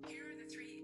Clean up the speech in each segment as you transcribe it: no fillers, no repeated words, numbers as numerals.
Here are the three.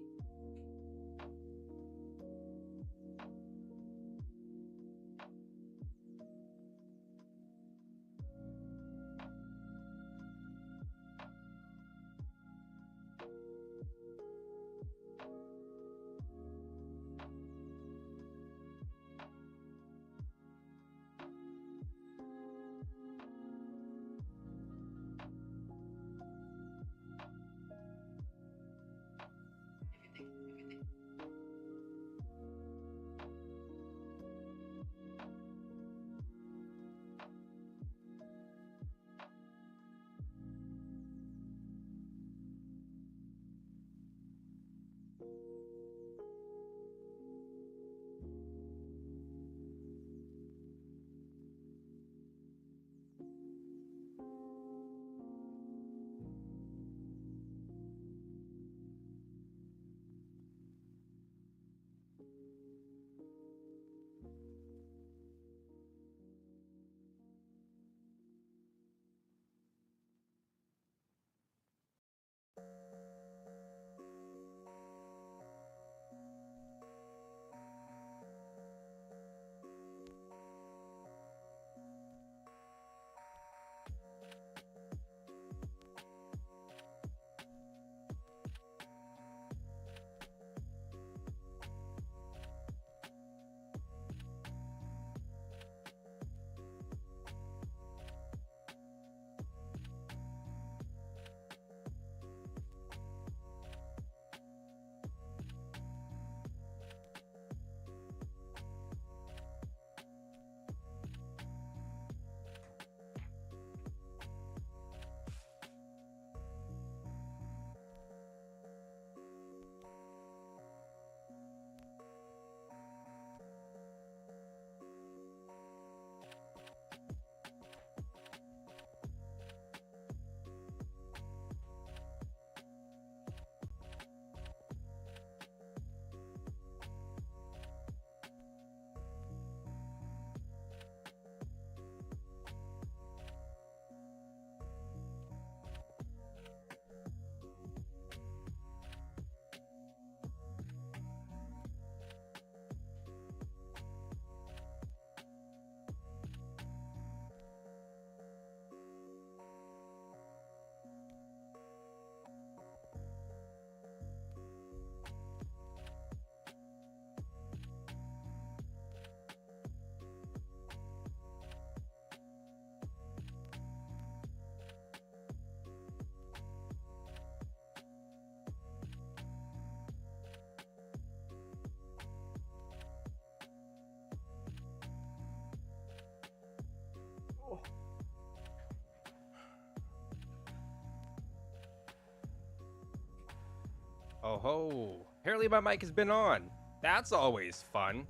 Oh ho! Apparently my mic has been on. That's always fun.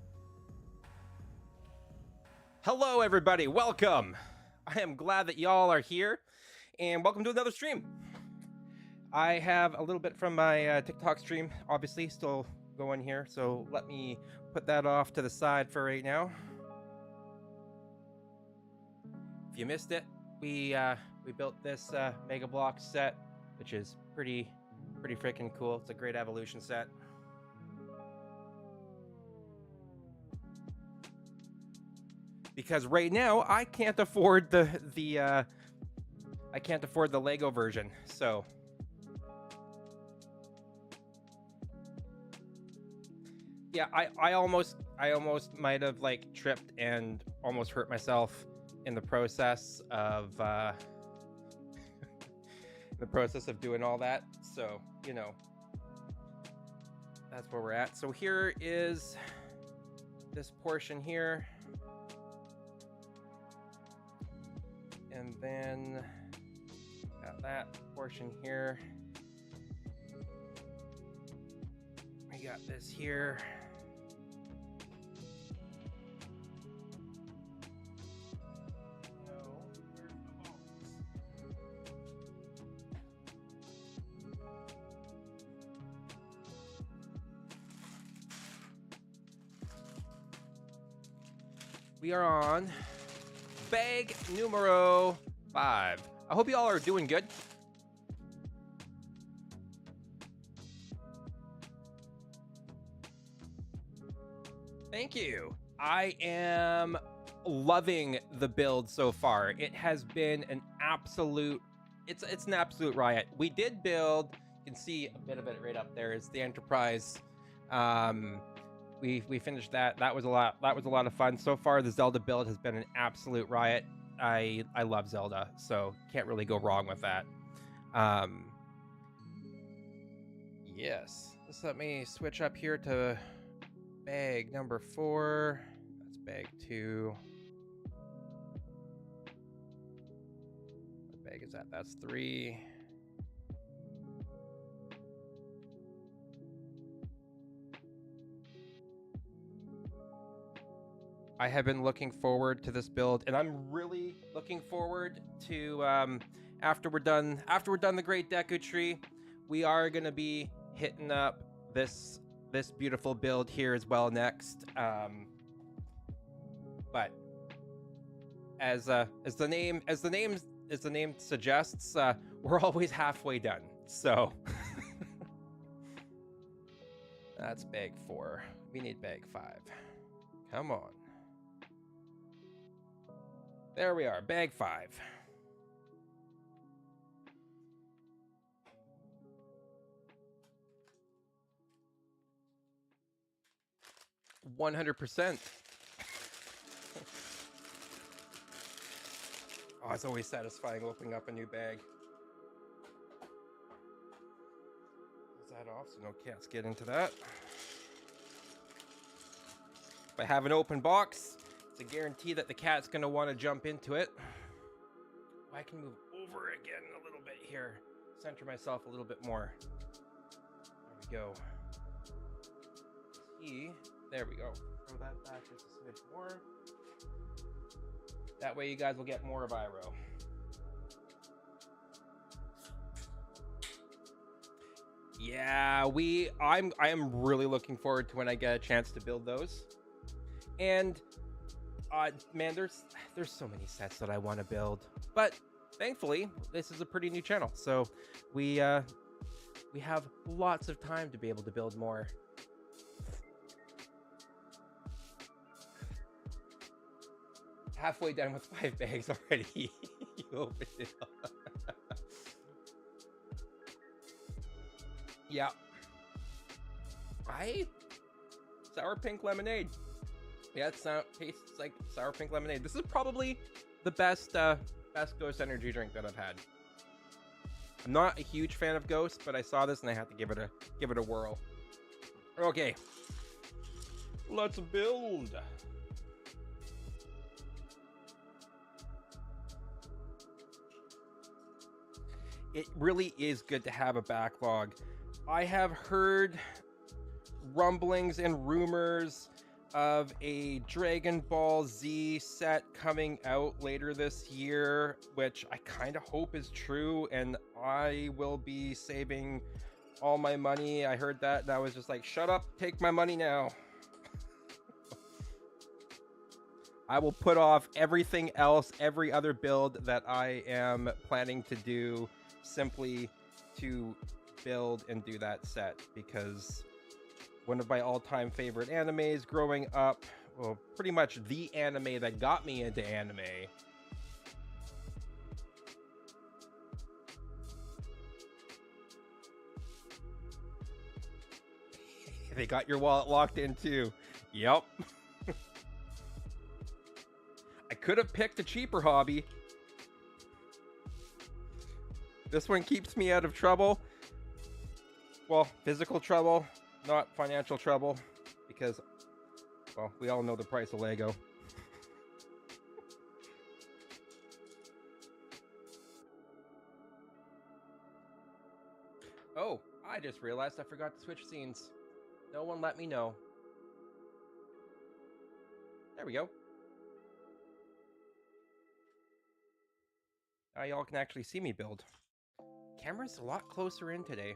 Hello, everybody. Welcome. I am glad that y'all are here, and welcome to another stream. I have a little bit from my TikTok stream, obviously, still going here, so let me put that off to the side for right now. If you missed it, we built this Mega Block set, which is pretty freaking cool. It's a great evolution set. Because right now I can't afford the Lego version, so yeah, I almost might have like tripped and almost hurt myself in the process of the process of doing all that. So, you know, that's where we're at. So here is this portion here. And then got that portion here. We got this here. We are on bag numero 5. I hope you all are doing good. Thank you. I am loving the build so far. It has been an absolute, it's an absolute riot. We did build, you can see a bit of it right up there. It's the Enterprise. We finished that. That was a lot of fun. So far, the Zelda build has been an absolute riot. I love Zelda, so can't really go wrong with that. Yes. Just let me switch up here to bag number 4. That's bag 2. What bag is that? That's 3. I have been looking forward to this build, and I'm really looking forward to after we're done the Great Deku Tree, we are gonna be hitting up this beautiful build here as well next. But as the name suggests, we're always halfway done. So that's bag 4. We need bag 5. Come on. There we are, bag 5. $100%. Oh, it's always satisfying opening up a new bag. Is that off so no cats get into that? If I have an open box, it's a guarantee that the cat's going to want to jump into it. I can move over again a little bit here. Center myself a little bit more. There we go. There we go. Throw that back just a smidge more. That way you guys will get more of Iroh. Yeah, I am really looking forward to when I get a chance to build those. And man, there's so many sets that I want to build, but thankfully this is a pretty new channel, so we have lots of time to be able to build more. Halfway done with 5 bags already. You opened it up. Yeah. Sour pink lemonade. Yeah, it tastes like sour pink lemonade. This is probably the best Ghost energy drink that I've had. I'm not a huge fan of Ghost, but I saw this and I had to give it a whirl. Okay, let's build. It really is good to have a backlog. I have heard rumblings and rumors of a Dragon Ball Z set coming out later this year, which I kind of hope is true, and I will be saving all my money. I heard that and I was just like, shut up, take my money now. I will put off everything else, every other build that I am planning to do, simply to build and do that set, because one of my all-time favorite animes growing up, well, pretty much the anime that got me into anime. They got your wallet locked in too. Yep. I could have picked a cheaper hobby. This one keeps me out of trouble. Well, physical trouble, not financial trouble, because, well, we all know the price of Lego. Oh, I just realized I forgot to switch scenes. No one let me know. There we go. Now y'all can actually see me build. Camera's a lot closer in today.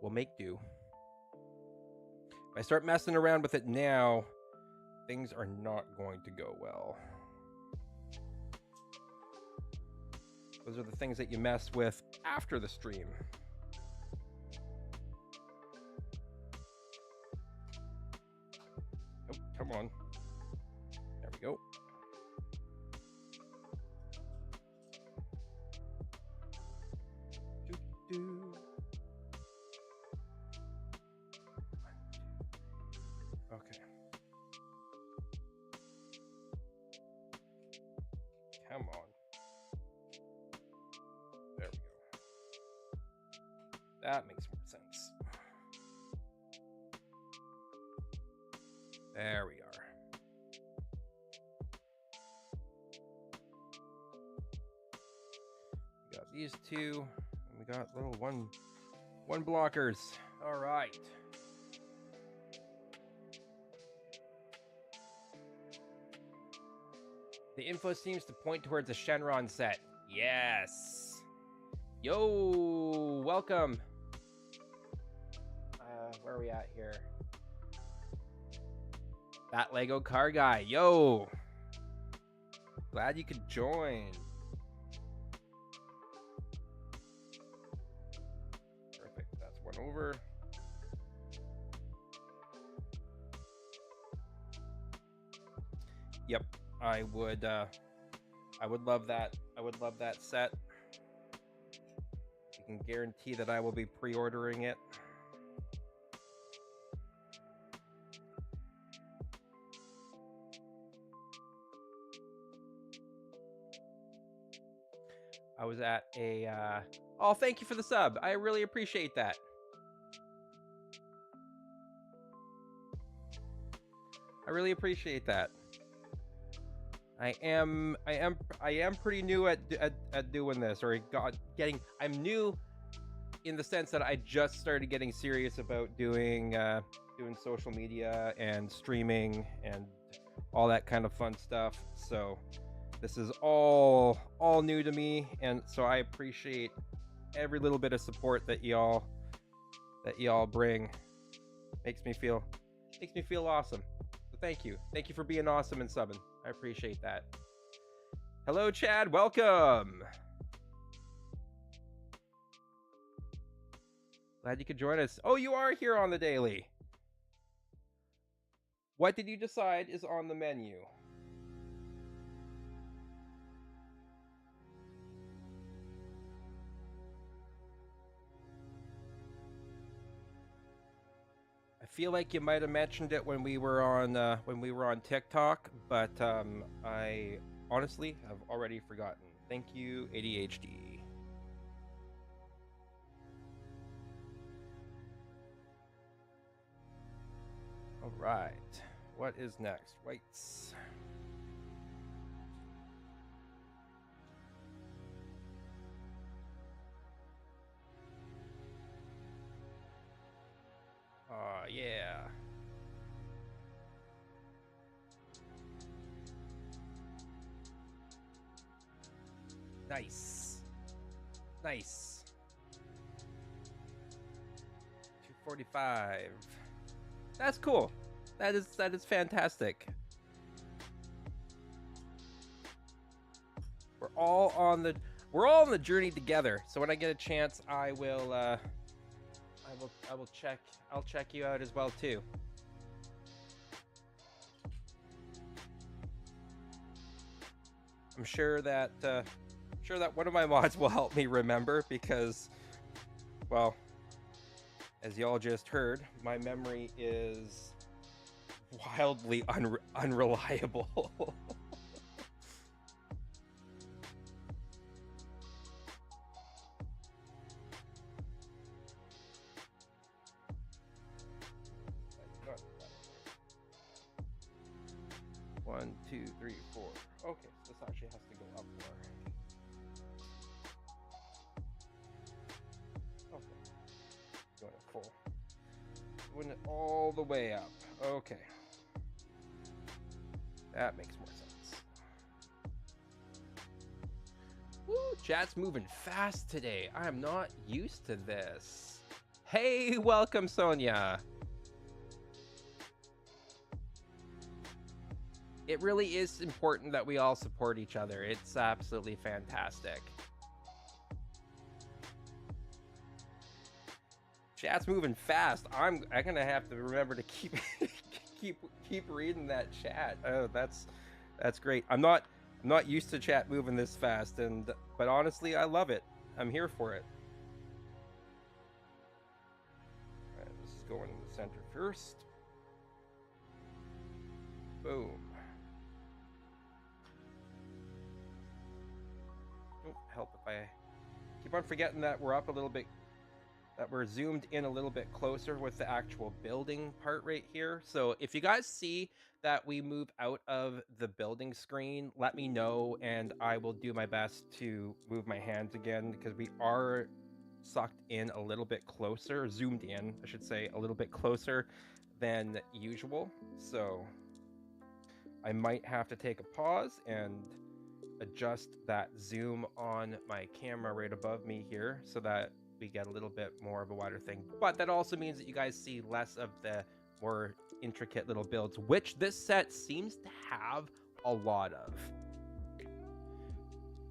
We'll make do. If I start messing around with it now, things are not going to go well. Those are the things that you mess with after the stream. Oh, come on. There we go. Doo-doo. Okay. Come on. There we go. That makes more sense. There we are. We got these two, and we got little one blockers. All right. The info seems to point towards a Shenron set. Yes. Yo, welcome. Where are we at here? That Lego car guy. Yo. Glad you could join. Perfect. That's one over. Yep. I would love that. I would love that set. You can guarantee that I will be pre-ordering it. I was at a oh, thank you for the sub. I really appreciate that. I really appreciate that. I am pretty new at doing this, or I'm new in the sense that I just started getting serious about doing social media and streaming and all that kind of fun stuff. So this is all new to me, and so I appreciate every little bit of support that y'all bring. Makes me feel awesome. So thank you for being awesome and subbing. I appreciate that. Hello, Chad. Welcome. Glad you could join us. Oh, you are here on the daily. What did you decide is on the menu? I feel like you might have mentioned it when we were on TikTok, but I honestly have already forgotten. Thank you, ADHD. All right, what is next? Whites. Yeah. Nice. 245. That's cool. That is fantastic. We're all on the journey together. So when I get a chance, I'll check you out as well too. I'm sure that one of my mods will help me remember, because, well, as y'all just heard, my memory is wildly unreliable. 1, 2, 3, 4. Okay, so this actually has to go up more. Okay, doing it full. Doing it all the way up. Okay. That makes more sense. Woo, chat's moving fast today. I am not used to this. Hey, welcome, Sonia. It really is important that we all support each other. It's absolutely fantastic. Chat's moving fast. I'm gonna have to remember to keep keep reading that chat. Oh, that's great. I'm not used to chat moving this fast, but honestly, I love it. I'm here for it. All right, this is going in the center first. Boom. Oh, help if I keep on forgetting that we're up a little bit, that we're zoomed in a little bit closer with the actual building part right here. So if you guys see that we move out of the building screen, let me know and I will do my best to move my hands again, because we are sucked in a little bit closer, zoomed in, I should say, a little bit closer than usual. So I might have to take a pause and adjust that zoom on my camera right above me here so that we get a little bit more of a wider thing. But that also means that you guys see less of the more intricate little builds, which this set seems to have a lot of.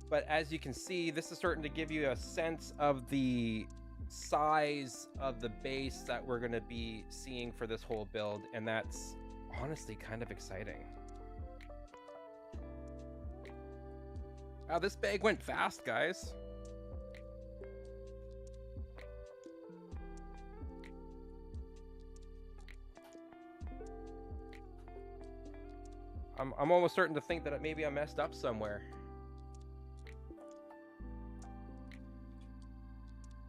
But as you can see, this is starting to give you a sense of the size of the base that we're going to be seeing for this whole build, and that's honestly kind of exciting. Wow, this bag went fast, guys. I'm almost starting to think that maybe I messed up somewhere.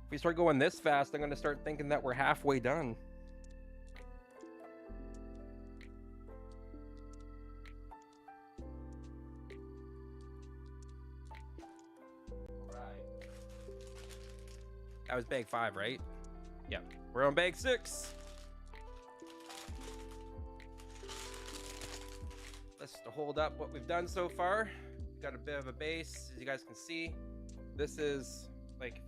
If we start going this fast, I'm going to start thinking that we're halfway done. That was bag 5, right? Yep. We're on bag 6. Let's hold up what we've done so far. We've got a bit of a base, as you guys can see. This is like,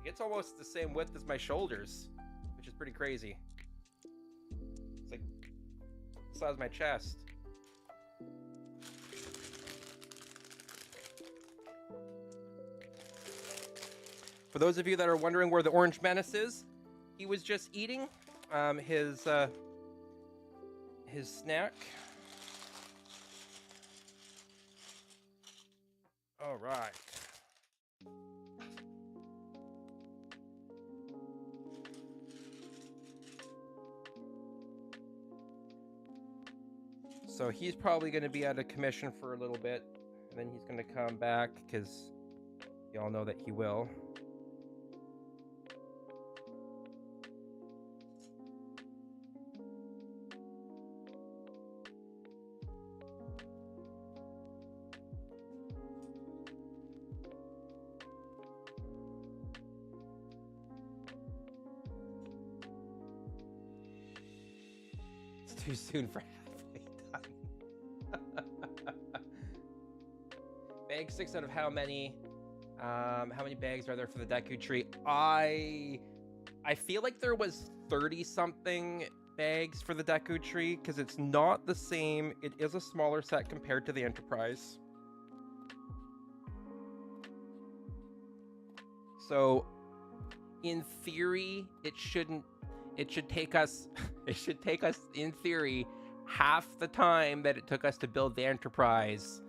it's almost the same width as my shoulders, which is pretty crazy. It's like the size of my chest. For those of you that are wondering where the Orange Menace is, he was just eating his snack. All right. So he's probably going to be out of commission for a little bit, and then he's going to come back, because y'all know that he will. It's too soon for halfway done. Bag 6 out of how many? How many bags are there for the Deku tree? I feel like there was 30 something bags for the Deku tree, because it's not the same. It is a smaller set compared to the Enterprise. So in theory, it should take us in theory half the time that it took us to build the Enterprise.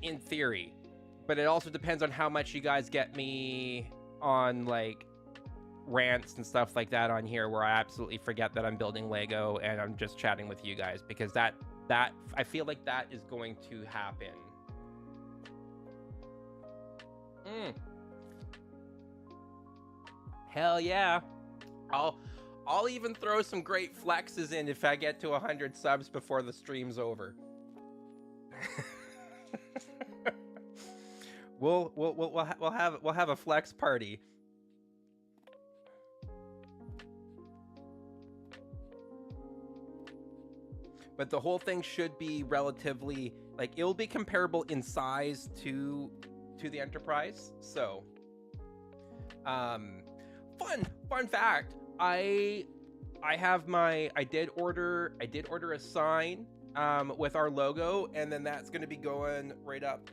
In theory. But it also depends on how much you guys get me on like rants and stuff like that on here, where I absolutely forget that I'm building Lego and I'm just chatting with you guys, because that I feel like that is going to happen. Hell yeah. I'll even throw some great flexes in if I get to 100 subs before the stream's over. we'll have a flex party. But the whole thing should be relatively, like, it'll be comparable in size to the Enterprise. So fun fact, I did order a sign with our logo, and then that's going to be going right up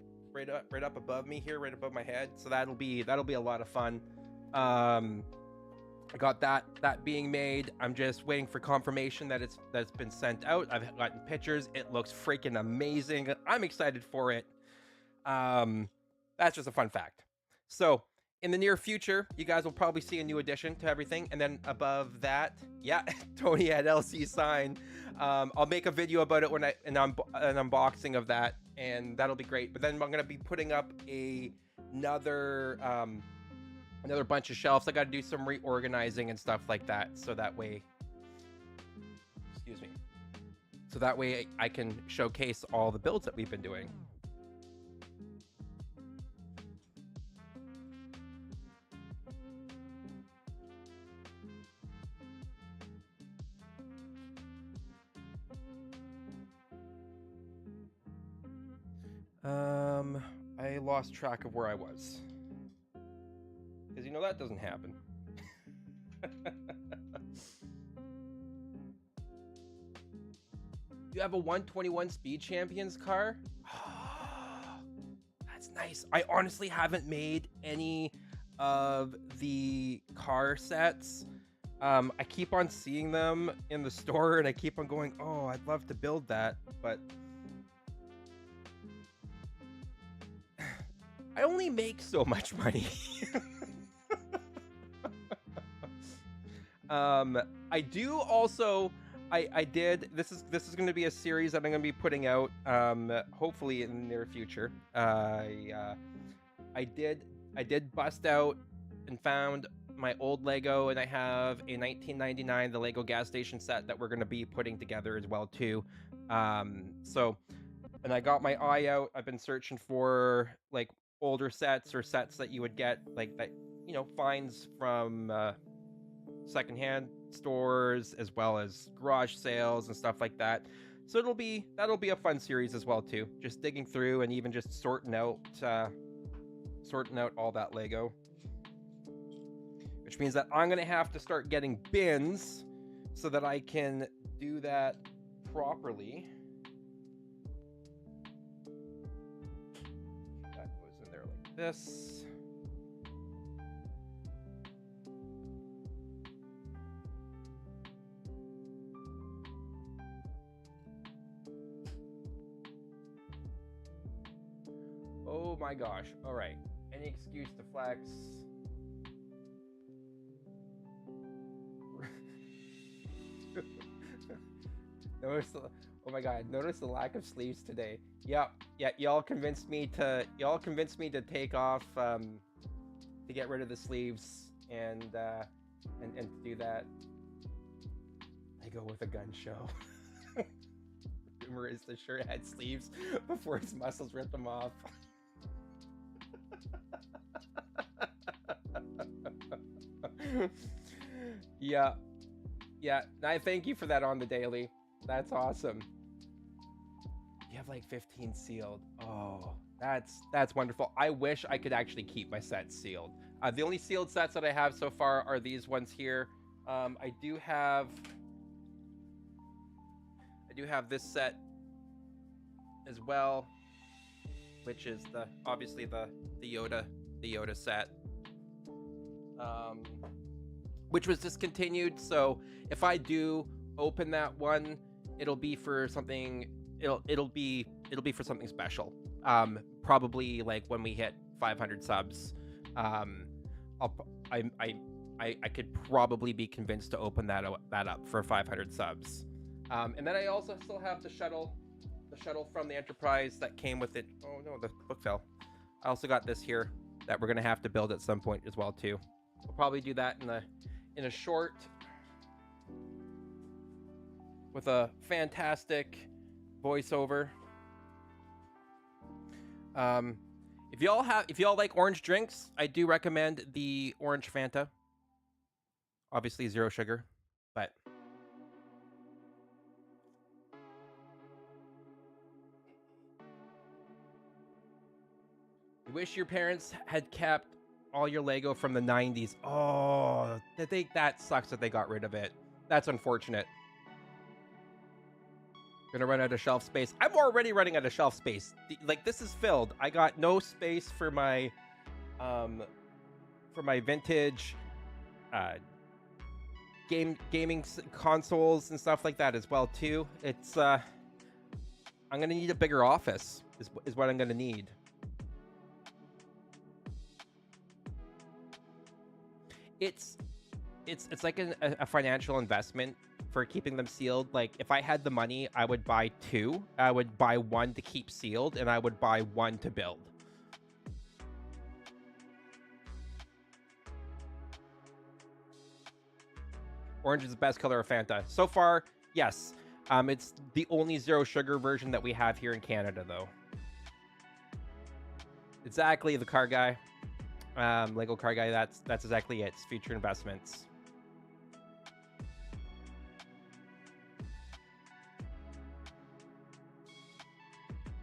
above me here, right above my head. So that'll be a lot of fun. I got that being made. I'm just waiting for confirmation that it's been sent out. I've gotten pictures. It looks freaking amazing. I'm excited for it. That's just a fun fact. So in the near future, you guys will probably see a new addition to everything. And then above that, yeah, Tony had LC sign. I'll make a video about it when an unboxing of that, and that'll be great. But then I'm gonna be putting up another bunch of shelves. I got to do some reorganizing and stuff like that, so that way, excuse me, so that way I can showcase all the builds that we've been doing. I lost track of where I was. Because you know that doesn't happen. You have a 121 Speed Champions car? Oh, that's nice. I honestly haven't made any of the car sets. I keep on seeing them in the store, and I keep on going, oh, I'd love to build that, but I only make so much money. I do also, I did, this is going to be a series that I'm going to be putting out, hopefully in the near future. I did bust out and found my old Lego, and I have a 1999 the Lego gas station set that we're going to be putting together as well too. So, and I got my eye out. I've been searching for like older sets or sets that you would get like that, you know, finds from secondhand stores as well as garage sales and stuff like that. So that'll be a fun series as well too. Just digging through and even just sorting out all that Lego, which means that I'm gonna have to start getting bins so that I can do that properly. That goes in there like this. Oh my gosh. All right. Any excuse to flex. Oh my god, notice the lack of sleeves today. Yep. Yeah, y'all convinced me to take off to get rid of the sleeves and to do that. I go with a gun show. Rumor is the shirt had sleeves before his muscles ripped them off. Yeah. I thank you for that on the daily. That's awesome. You have like 15 sealed. Oh, that's wonderful. I wish I could actually keep my sets sealed. The only sealed sets that I have so far are these ones here. I do have this set as well, which is obviously the Yoda set, which was discontinued. So if I do open that one, it'll be for something. It'll be for something special. Probably like when we hit 500 subs. I could probably be convinced to open that up for 500 subs. And then I also still have the shuttle from the Enterprise that came with it. Oh no, the book fell. I also got this here that we're gonna have to build at some point as well too. We'll probably do that in a short with a fantastic voiceover. If y'all like orange drinks, I do recommend the orange Fanta. Obviously 0 sugar, but you wish your parents had kept all your Lego from the 90s. Oh, I think that sucks that they got rid of it. That's unfortunate. Gonna run out of shelf space. I'm already running out of shelf space. Like, this is filled. I got no space for my vintage gaming consoles and stuff like that as well too. It's I'm gonna need a bigger office is what I'm gonna need. It's like a financial investment for keeping them sealed. Like, if I had the money, I would buy 2. I would buy 1 to keep sealed, and I would buy 1 to build. Orange is the best color of Fanta. So far, yes. It's the only 0 sugar version that we have here in Canada, though. Exactly, the car guy. Lego car guy, that's exactly it. It's future investments.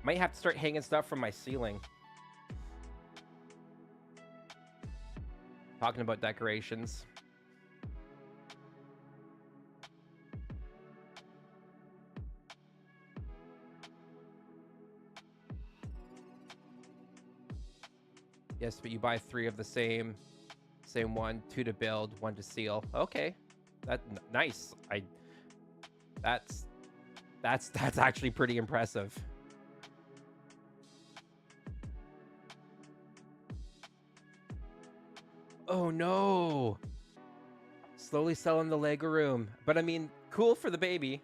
Might have to start hanging stuff from my ceiling. Talking about decorations. Yes, but you buy 3 of the same one, 2 to build, 1 to seal. Okay, nice. That's actually pretty impressive. Oh no! Slowly selling the Lego room, but I mean, cool for the baby.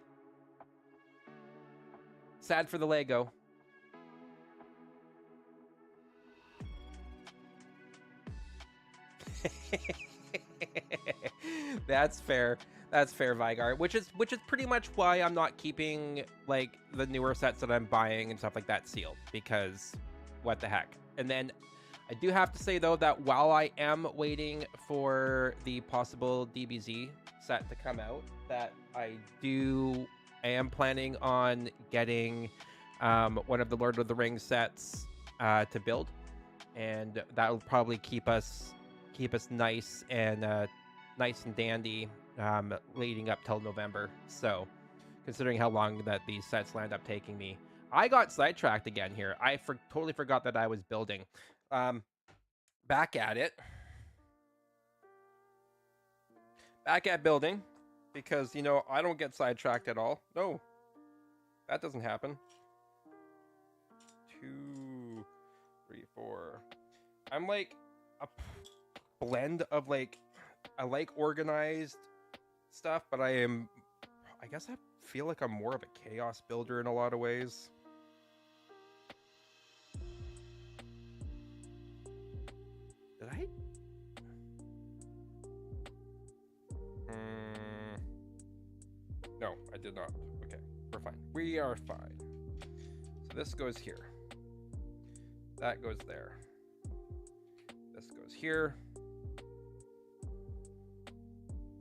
Sad for the Lego. That's fair. That's fair, Vigar. Which is pretty much why I'm not keeping like the newer sets that I'm buying and stuff like that sealed, because what the heck. And then I do have to say though that while I am waiting for the possible DBZ set to come out, that I am planning on getting one of the Lord of the Rings sets to build, and that will probably keep us nice and dandy leading up till November. So considering how long that these sets land up taking me, I got sidetracked again here. I totally forgot that I was building. Back at it. Back at building, because, you know, I don't get sidetracked at all. No, that doesn't happen. 2, 3, 4. I'm like a blend of like, I like organized stuff, but I guess I feel like I'm more of a chaos builder in a lot of ways. Did I? No, I did not. Okay, we're fine. We are fine. So this goes here. That goes there. This goes here.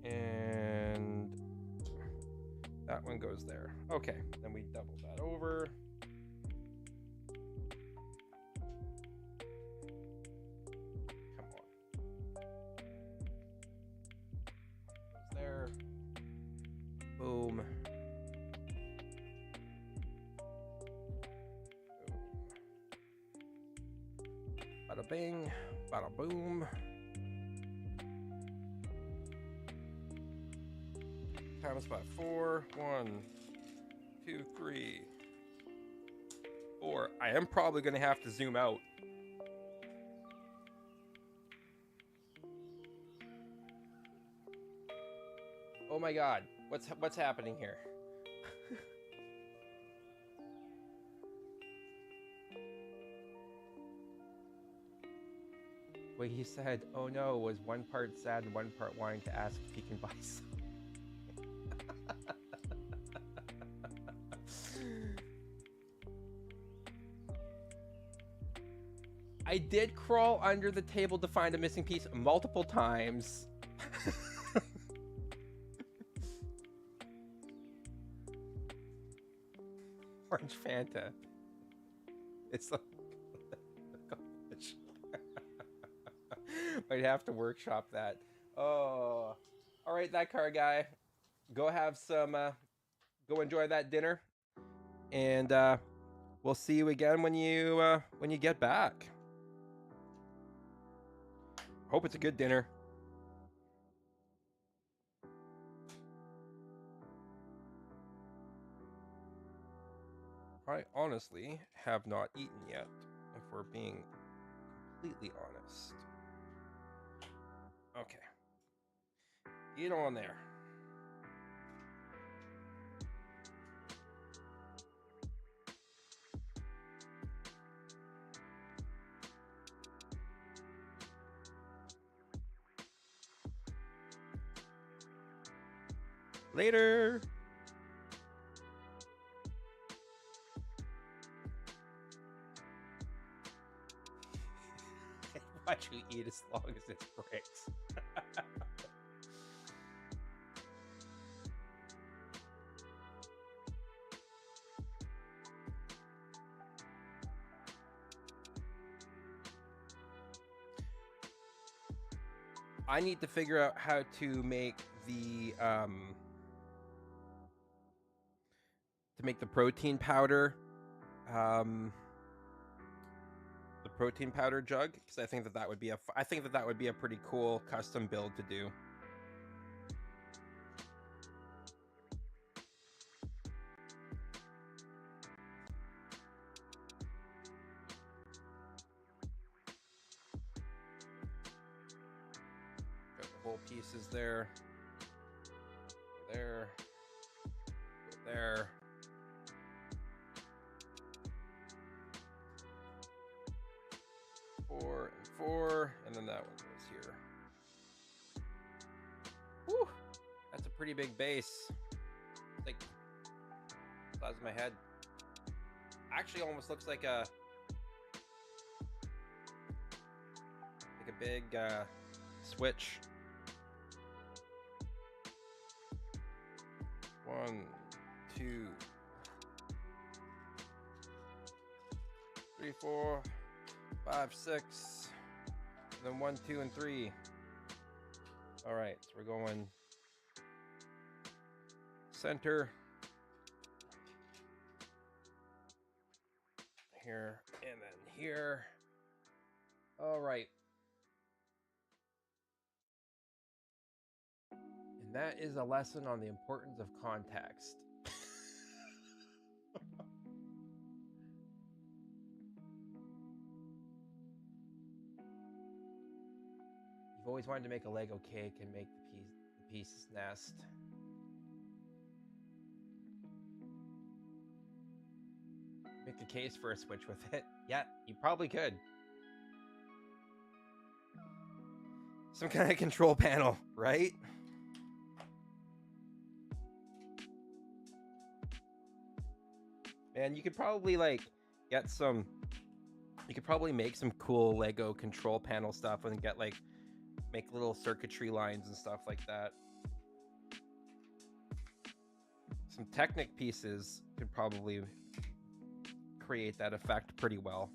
And that one goes there. Okay, then we double that over. Come on. Goes there. Boom. Bada bing, bada boom. Times by 4. 1, 2, 3, 4. I am probably going to have to zoom out. Oh my god, what's happening here? What he said, oh no, was one part sad and one part wanting to ask if he can buy some. I did crawl under the table to find a missing piece multiple times. Orange Fanta. It's like might have to workshop that. Oh, all right, that car guy. Go have some. Go enjoy that dinner, and we'll see you again when you get back. Hope it's a good dinner. I honestly have not eaten yet, if we're being completely honest. Okay. Eat on there. Later. Watch you eat as long as it breaks. I need to figure out how to make the protein powder, the protein powder jug, because I think that would be a pretty cool custom build to do. Got the whole pieces there. There. There. Four, and then that one goes here. Woo! That's a pretty big base. It's like the size of my head. Actually, almost looks like a big switch. 1, 2, 3, 4, 5, 6, and then 1, 2, and 3. All right, so we're going center here, and then here. All right. And that is a lesson on the importance of context. You've always wanted to make a Lego cake and make the pieces nest. Make a case for a Switch with it. Yeah, you probably could. Some kind of control panel, right? Man, you could probably get some. You could probably make some cool Lego control panel stuff and get make little circuitry lines and stuff like that. Some Technic pieces could probably create that effect pretty well.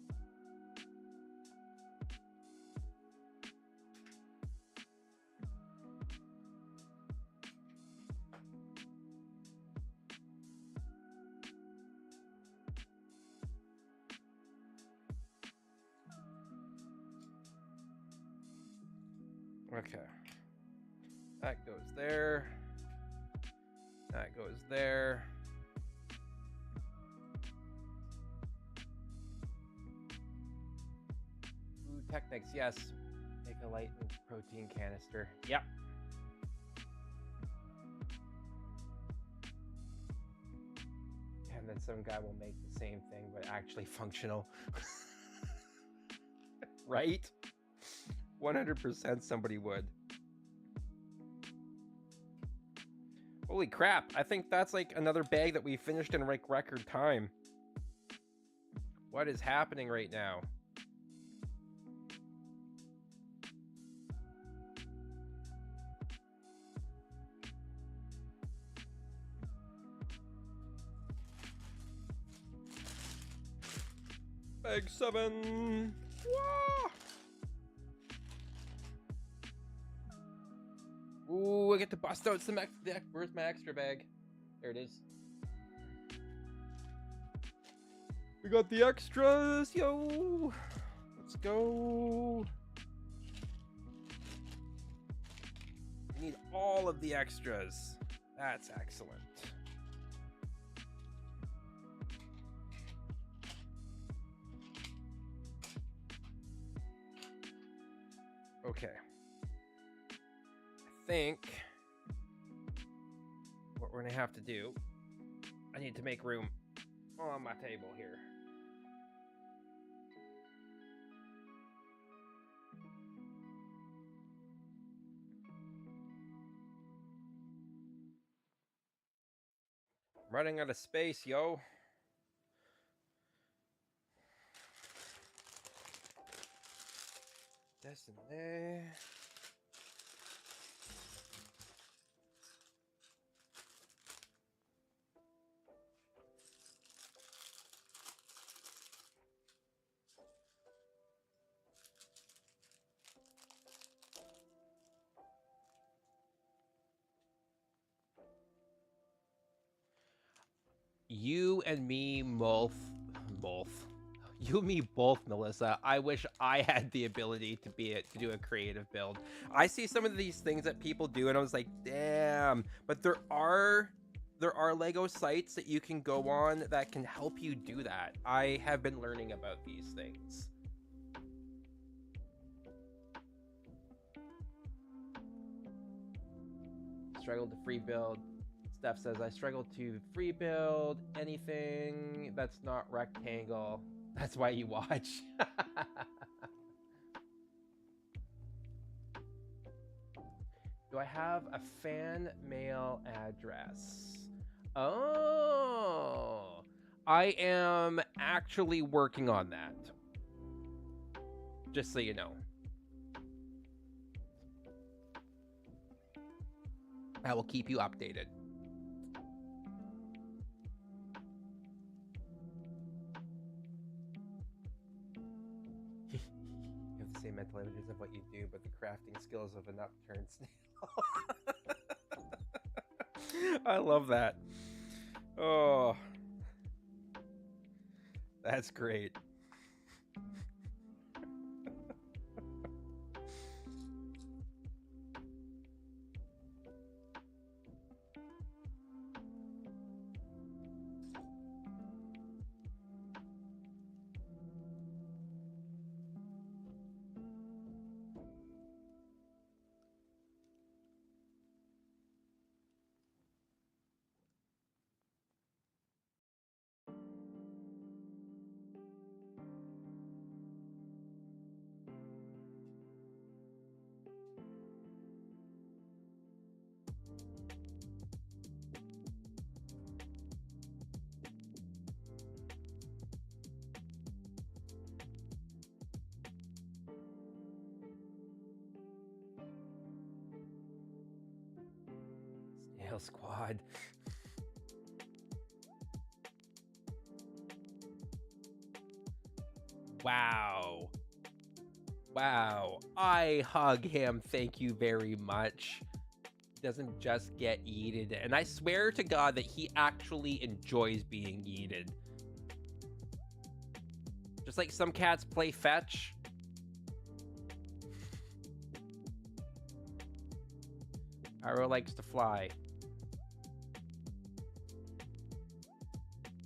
Okay, that goes there, that goes there. Food Technics, yes. Make a light and protein canister. Yep. And then some guy will make the same thing, but actually functional. Right? 100% somebody would. Holy crap, I think that's another bag that we finished in record time. What is happening right now? Bag 7. Wah! Ooh, I get to bust out some extra. Where's my extra bag? There it is. We got the extras, yo. Let's go. We need all of the extras. That's excellent. Okay. I think what we're gonna have to do, I need to make room on my table here. Running out of space, yo. This and there. You and me both. You and me both, Melissa. I wish I had the ability to do a creative build. I see some of these things that people do, and I was like, damn. But there are Lego sites that you can go on that can help you do that. I have been learning about these things. Struggled to free build. Steph says, I struggle to free build anything that's not rectangle. That's why you watch. Do I have a fan mail address? Oh, I am actually working on that. Just so you know. I will keep you updated. You have the same mental images of what you do, but the crafting skills of an upturned snail. I love that. Oh, that's great. Snail Squad. Wow. Wow. I hug him. Thank you very much. He doesn't just get yeeted. And I swear to God that he actually enjoys being yeeted. Just like some cats play fetch. Arrow likes to fly.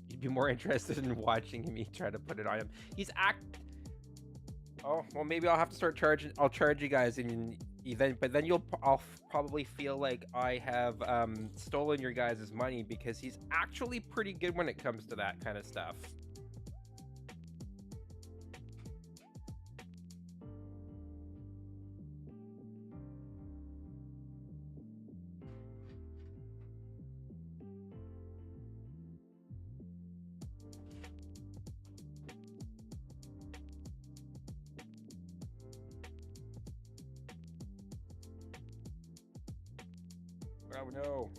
You'd be more interested in watching me try to put it on him. Oh, well, maybe I'll have to start charging. I'll charge you guys in event, but then I'll probably feel like I have stolen your guys' money because he's actually pretty good when it comes to that kind of stuff. Oh no.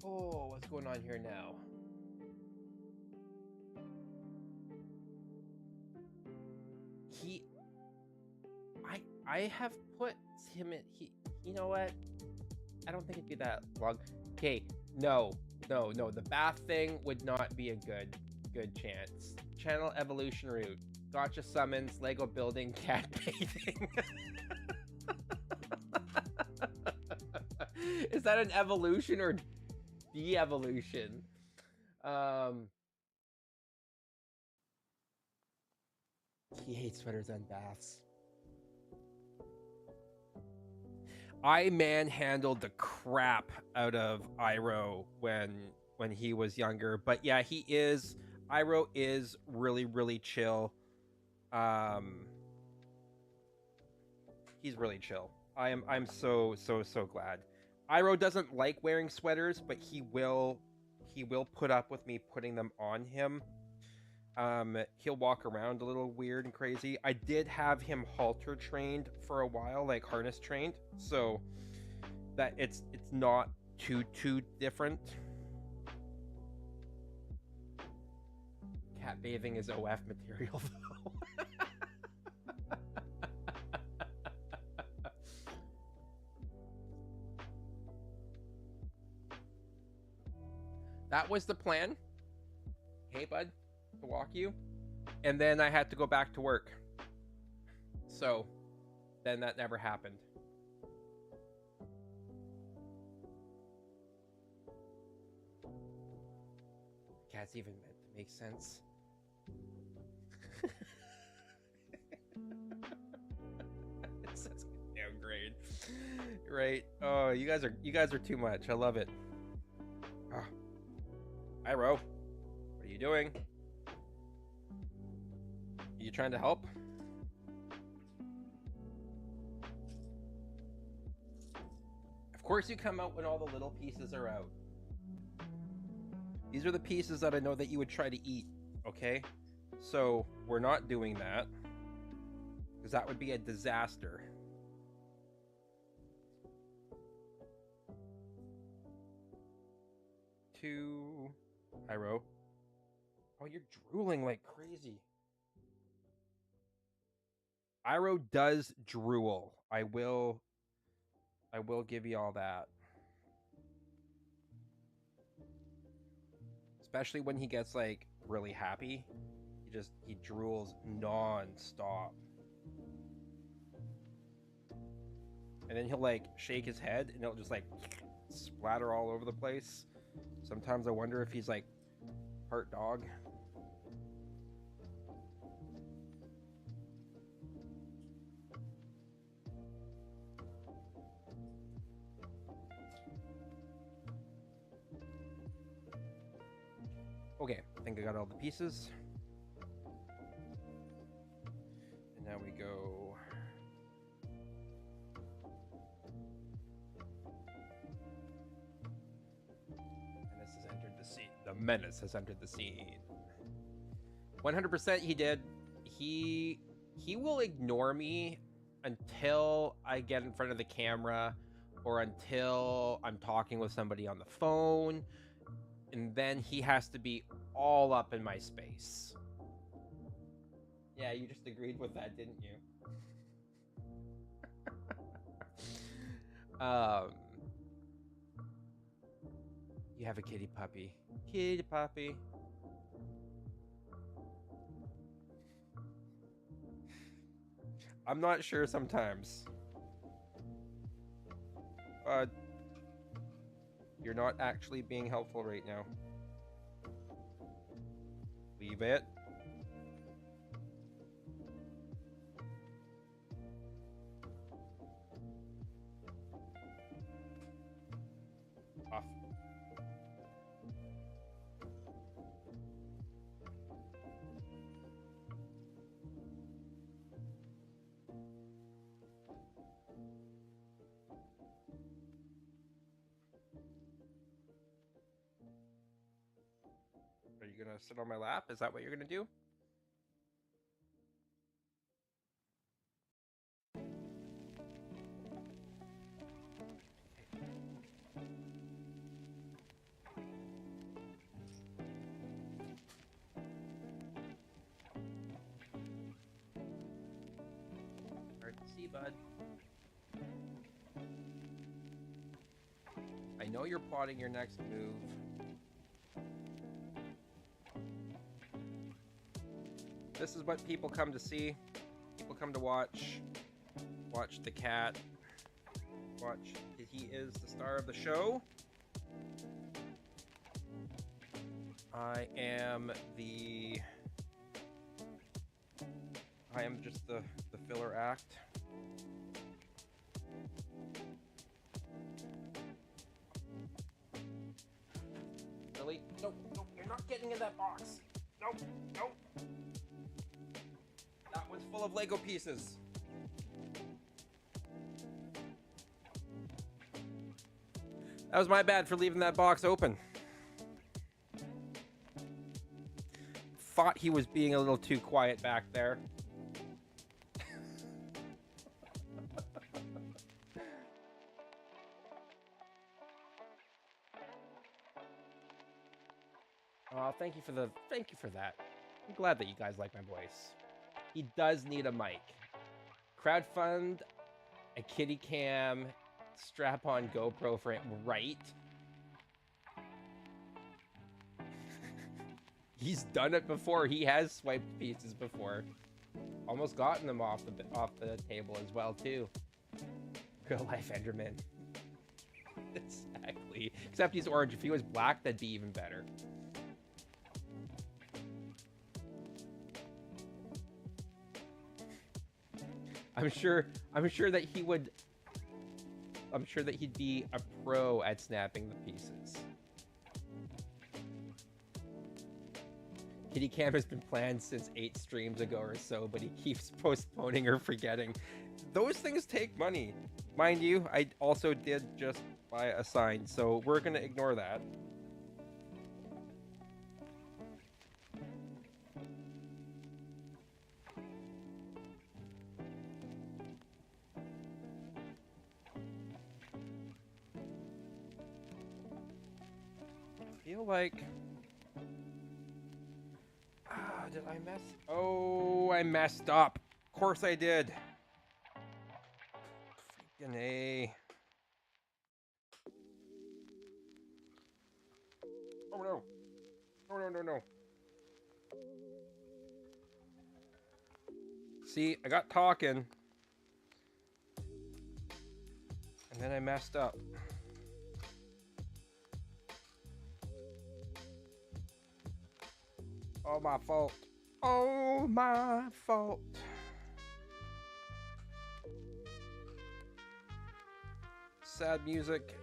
Oh, what's going on here now? I have put him in. You know what? I don't think it'd be that long. Okay, no. The bath thing would not be a good chance. Channel evolution route. Gotcha summons, Lego building, cat bathing. Is that an evolution or de-evolution? He hates sweaters and baths. I manhandled the crap out of Iroh when he was younger, but yeah, Iroh is really chill. He's really chill. I'm so glad. Iroh doesn't like wearing sweaters, but he will put up with me putting them on him. He'll walk around a little weird and crazy. I did have him halter trained for a while, like harness trained, so that it's not too different. Cat bathing is OF material though. That was the plan. Hey, bud, to walk you. And then I had to go back to work. So then that never happened. Cat's even meant to make sense. It's such a downgrade. Right. Oh, you guys are too much. I love it. Oh. Iroh, what are you doing? Are you trying to help? Of course you come out when all the little pieces are out. These are the pieces that I know that you would try to eat, okay? So we're not doing that, because that would be a disaster. Two, Iroh. Oh, you're drooling like crazy. Iroh does drool. I will give you all that. Especially when he gets like really happy. He drools non-stop. And then he'll like shake his head and it'll just like splatter all over the place. Sometimes I wonder if he's like part dog. Okay, I think I got all the pieces. And now we go. Menace has entered the scene. The menace has entered the scene. 100% he did. He will ignore me until I get in front of the camera or until I'm talking with somebody on the phone. And then he has to be all up in my space. Yeah, you just agreed with that, didn't you? You have a kitty puppy. Kitty puppy. I'm not sure sometimes. You're not actually being helpful right now. Leave it. Off. Are you gonna sit on my lap? Is that what you're gonna do? Easy, bud. I know you're plotting your next move. This is what people come to see. People come to watch. Watch the cat. Watch. He is the star of the show. I am just the filler act. Really? No, you're not getting in that box. No. That one's full of Lego pieces. That was my bad for leaving that box open. Thought he was being a little too quiet back there. Oh, thank you for that. I'm glad that you guys like my voice. He does need a mic. Crowdfund a kitty cam strap-on GoPro for him, right? He's done it before. He has swiped pieces before. Almost gotten them off the table as well too. Real life Enderman. Exactly. Except he's orange. If he was black, that'd be even better. I'm sure that he would. I'm sure that he'd be a pro at snapping the pieces. Kitty Cam has been planned since 8 streams ago or so, but he keeps postponing or forgetting. Those things take money. Mind you, I also did just buy a sign, so we're gonna ignore that. I feel like... did I mess? Oh, I messed up. Of course I did. Freaking A. Oh no. No. See, I got talking. And then I messed up. Oh, my fault. Oh, my fault. Sad music.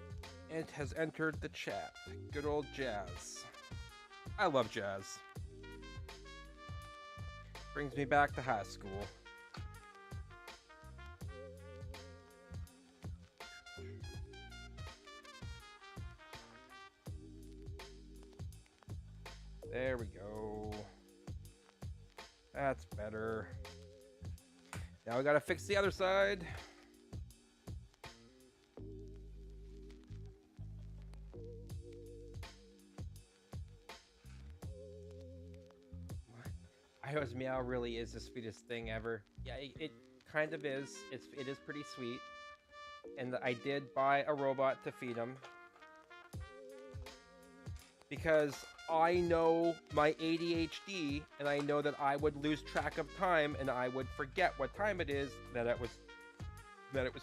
It has entered the chat. Good old jazz. I love jazz. Brings me back to high school. There we go. That's better. Now we gotta fix the other side. iOS Meow really is the sweetest thing ever. Yeah, it kind of is. It is pretty sweet. And I did buy a robot to feed him. Because I know my ADHD, and I know that I would lose track of time, and I would forget what time it is, that it was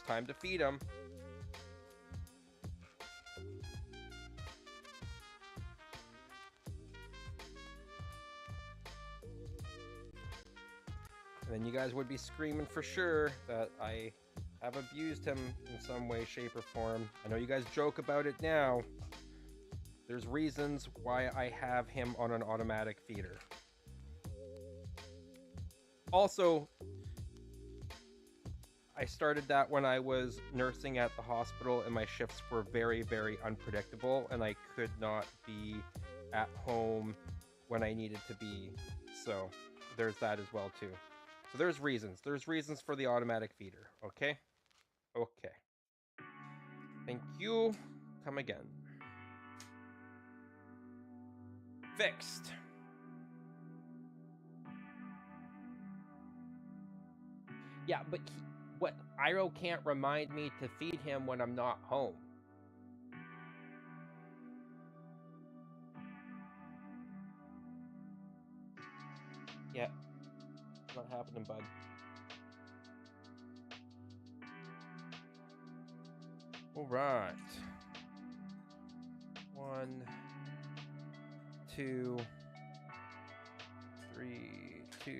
time to feed him. And then you guys would be screaming for sure that I have abused him in some way, shape, or form. I know you guys joke about it now. There's reasons why I have him on an automatic feeder. Also, I started that when I was nursing at the hospital and my shifts were very, very unpredictable and I could not be at home when I needed to be. So there's that as well too. So there's reasons. There's reasons for the automatic feeder, okay? Okay. Thank you. Come again. Fixed. Yeah, What? Iroh can't remind me to feed him when I'm not home. Yeah. Not happening, bud. All right. 1, 2, 3, 2,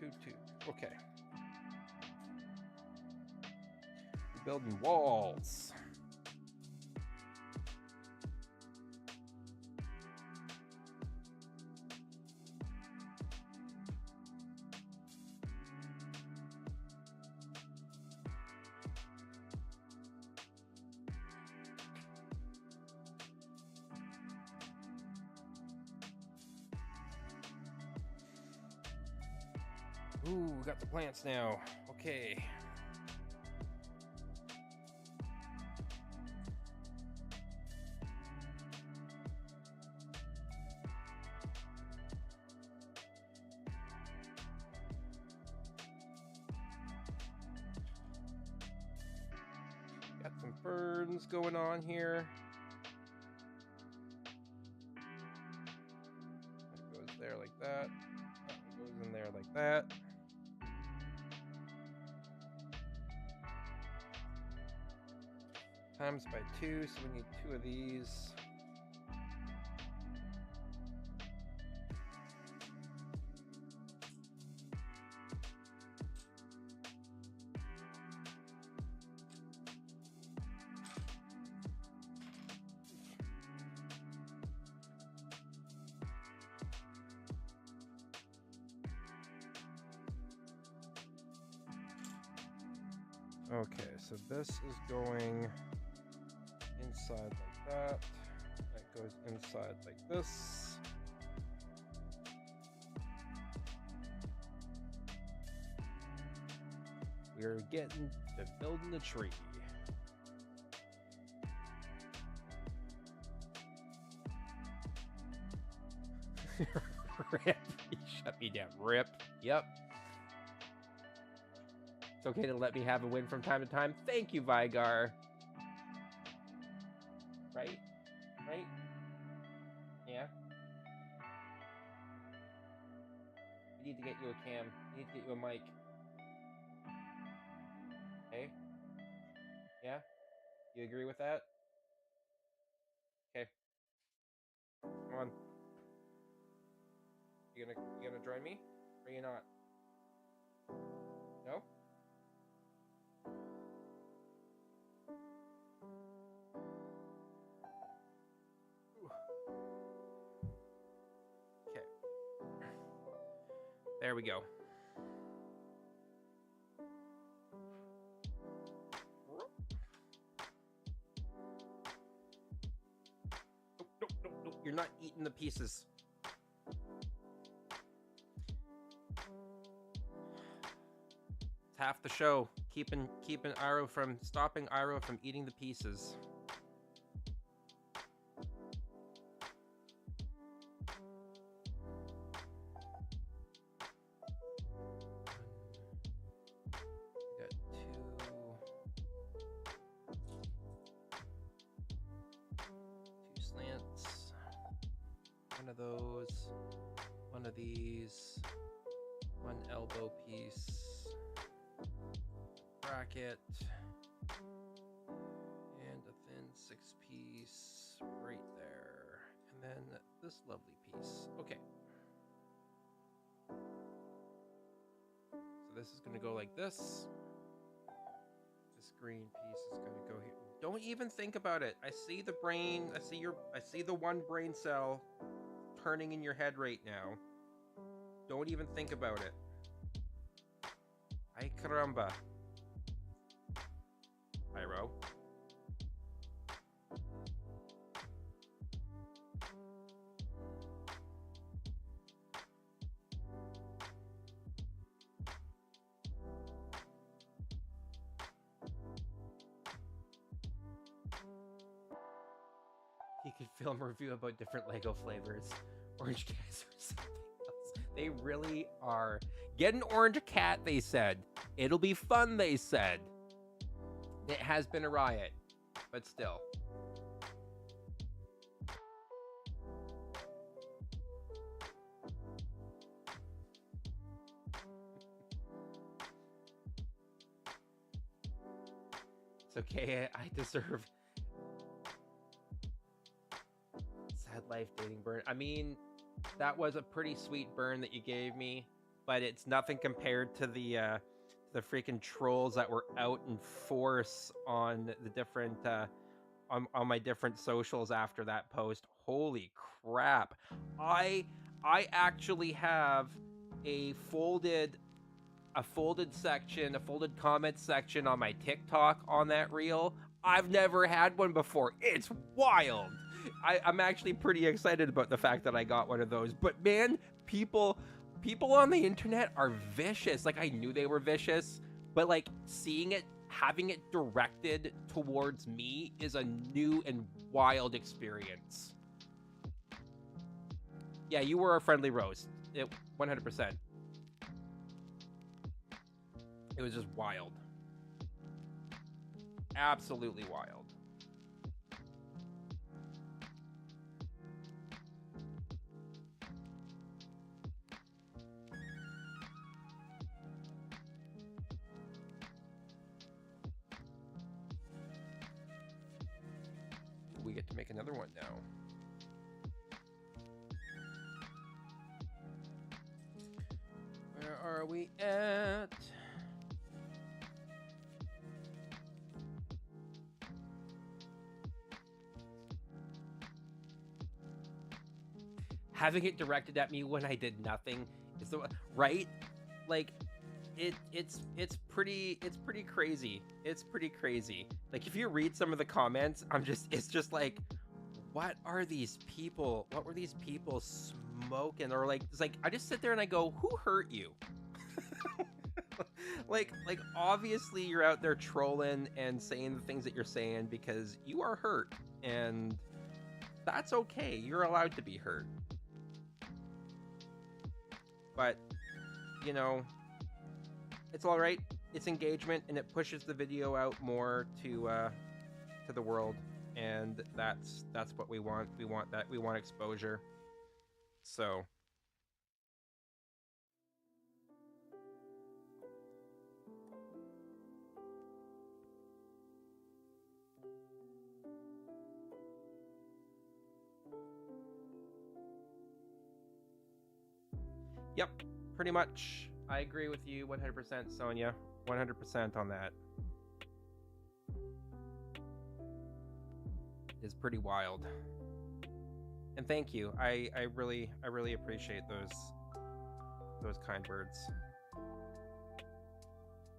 2, 2. Okay. We're building walls. Ooh, we got the plants now. Okay. Got some ferns going on here. That goes there like that. That one goes in there like that. Times by 2, so we need 2 of these. Okay, so this is going inside like that. That goes inside like this. We're getting to building the tree. Rip. You shut me down. Rip. Yep. It's okay to let me have a win from time to time. Thank you, Vigar. Right? Right? Yeah? We need to get you a cam. We need to get you a mic. Okay? Yeah? You agree with that? Okay. Come on. You gonna join me? Or you not? No? Okay. There we go. Nope. You're not eating the pieces. It's half the show. Keeping Iroh from stopping Iroh from eating the pieces. We got 2 slants. One of those. One of these. One elbow piece. Bracket. And a thin 6-piece right there. And then this lovely piece. Okay. So this is going to go like this. This green piece is going to go here. Don't even think about it. I see the brain. I see the one brain cell turning in your head right now. Don't even think about it. Ay caramba. Iroh. He could film a review about different Lego flavors. Orange gas or something else. They really are. Get an orange cat, they said. It'll be fun, they said. It has been a riot, but still. It's okay, I deserve sad life dating burn. I mean, that was a pretty sweet burn that you gave me, but it's nothing compared to the freaking trolls that were out in force on the different on my different socials after that post. Holy crap. I actually have a folded section, a folded comment section on my TikTok on that reel. I've never had one before. It's wild. I'm actually pretty excited about the fact that I got one of those. But man, people on the internet are vicious. Like, I knew they were vicious, but like seeing it, having it directed towards me is a new and wild experience. Yeah, you were a friendly roast. 100%. It was just wild. Absolutely wild. We get to make another one now. Where are we at? Having it directed at me when I did nothing is the right. Like, it's pretty crazy. It's pretty crazy. Like, if you read some of the comments, it's just like, what are these people? What were these people smoking? Or like, it's like, I just sit there and I go, who hurt you? like obviously you're out there trolling and saying the things that you're saying because you are hurt, and that's okay. You're allowed to be hurt. But, you know, it's all right. It's engagement, and it pushes the video out more to the world, and that's what we want. We want that. We want exposure. So. Yep, pretty much. I agree with you 100%, Sonia. 100% on that. It's pretty wild. And thank you. I really appreciate those kind words.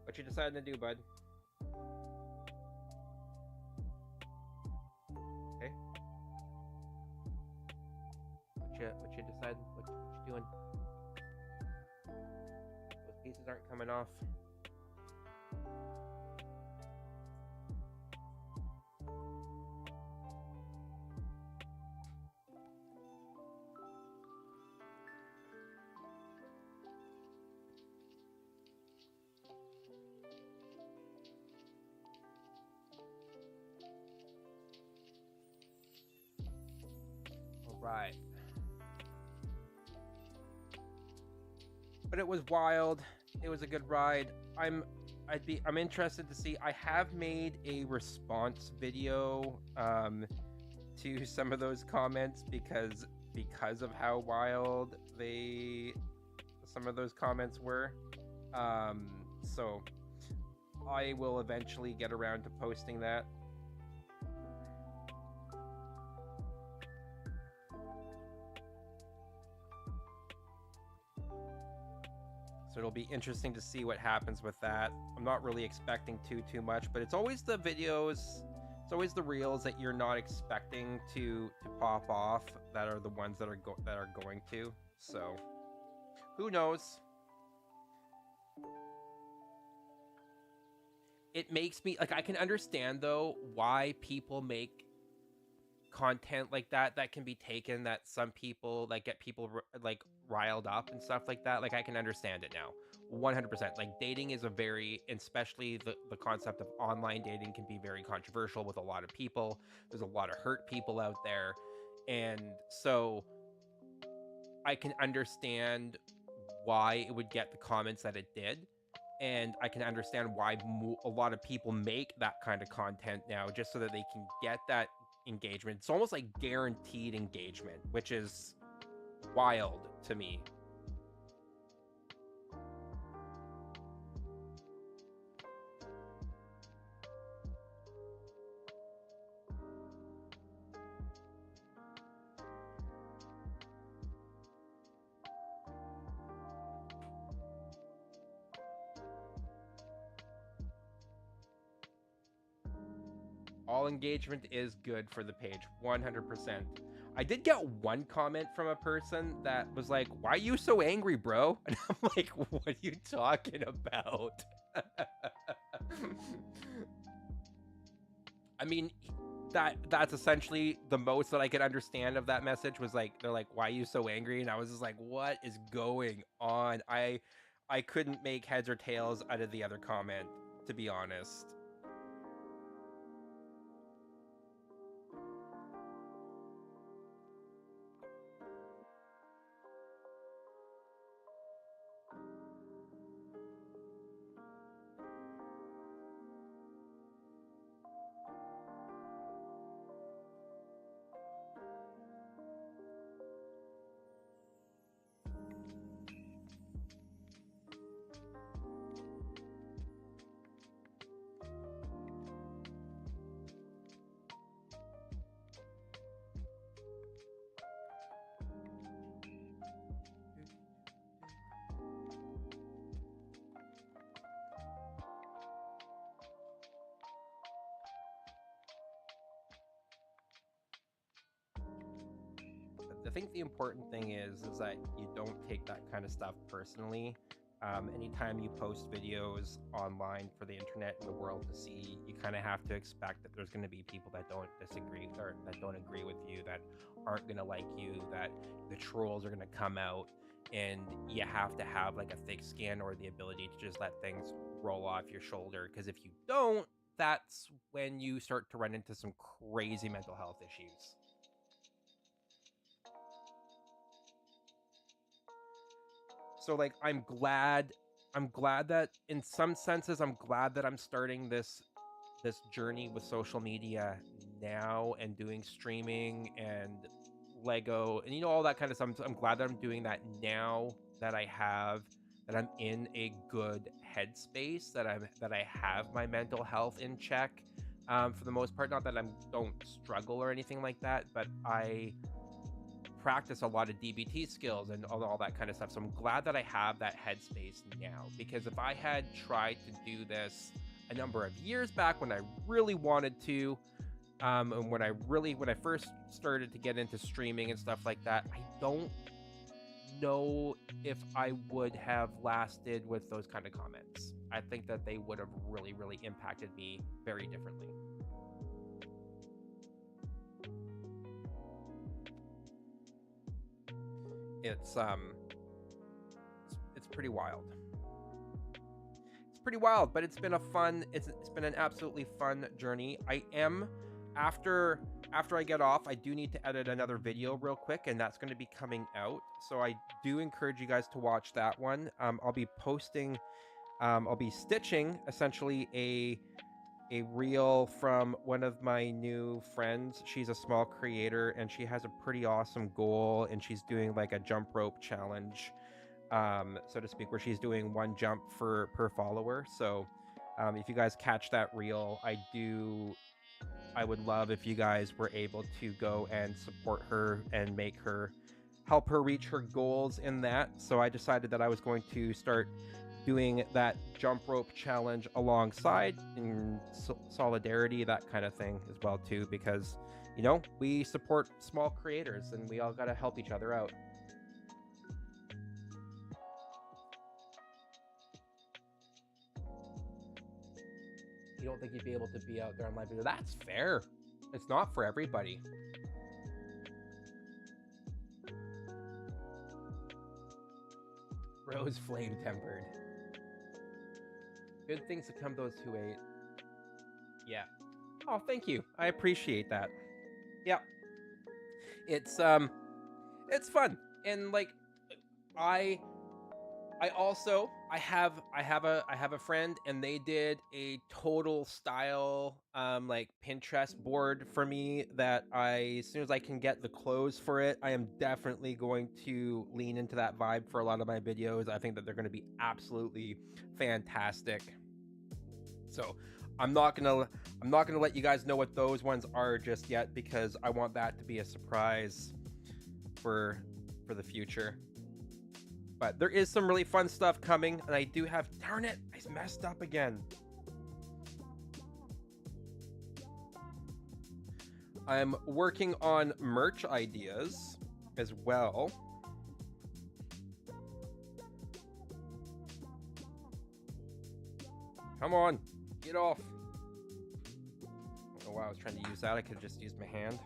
What you deciding to do, bud? Okay. What you deciding? What you doing? Those pieces aren't coming off. Right. But it was wild. It was a good ride. I'm interested to see. I have made a response video to some of those comments because of how wild some of those comments were. So I will eventually get around to posting that. So it'll be interesting to see what happens with that. I'm not really expecting too much, but it's always the videos, it's always the reels that you're not expecting to pop off that are the ones that are going to. So who knows? It makes me like, I can understand though why people make content like that can be taken, that some people like get people like riled up and stuff like that, like I can understand it now. 100%. Like dating is a very, especially the concept of online dating can be very controversial with a lot of people. There's a lot of hurt people out there. And so I can understand why it would get the comments that it did. And I can understand why a lot of people make that kind of content now just so that they can get that engagement. It's almost like guaranteed engagement, which is wild to me. All engagement is good for the page, 100%. I did get one comment from a person that was like, "Why are you so angry, bro?" And I'm like, "What are you talking about?" I mean, that's essentially the most that I could understand of that message was like, they're like, "Why are you so angry?" And I was just like, "What is going on?" I couldn't make heads or tails out of the other comment, to be honest. I think the important thing is that you don't take that kind of stuff personally. Anytime you post videos online for the internet and the world to see, you kind of have to expect that there's going to be people that don't disagree or that don't agree with you, that aren't going to like you, that the trolls are going to come out, and you have to have like a thick skin or the ability to just let things roll off your shoulder. Because if you don't, that's when you start to run into some crazy mental health issues. So like I'm glad that in some senses I'm glad that I'm starting this journey with social media now and doing streaming and Lego and all that kind of stuff. I'm glad that I'm doing that now that I'm in a good headspace, that I have my mental health in check. For the most part, not that I don't struggle or anything like that, but I practice a lot of DBT skills and all that kind of stuff. So I'm glad that I have that headspace now, because if I had tried to do this a number of years back when I really wanted to, and when I first started to get into streaming and stuff like that, I don't know if I would have lasted with those kind of comments. I think that they would have really, really impacted me very differently. It's it's pretty wild. It's pretty wild, but it's been a fun. It's been an absolutely fun journey. I am after I get off, I do need to edit another video real quick, and that's going to be coming out. So I do encourage you guys to watch that one. I'll be posting. I'll be stitching essentially a reel from one of my new friends. She's a small creator and she has a pretty awesome goal, and she's doing like a jump rope challenge, so to speak, where she's doing one jump per follower. So if you guys catch that reel, I would love if you guys were able to go and support her and help her reach her goals in that. So I decided that I was going to start doing that jump rope challenge alongside in solidarity, that kind of thing as well too, because we support small creators and we all got to help each other out. You don't think you'd be able to be out there on live video? That's fair. It's not for everybody. was flame tempered. Good things to come those who ate. Yeah. Oh, thank you. I appreciate that. Yeah. It's fun. And like I I have a friend, and they did a total style like Pinterest board for me that as soon as I can get the clothes for it, I am definitely going to lean into that vibe for a lot of my videos. I think that they're going to be absolutely fantastic. So I'm not gonna let you guys know what those ones are just yet, because I want that to be a surprise for the future. But there is some really fun stuff coming, and I do have, darn it, I messed up again. I'm working on merch ideas as well. Come on, get off. I don't know why I was trying to use that. I could have just used my hand.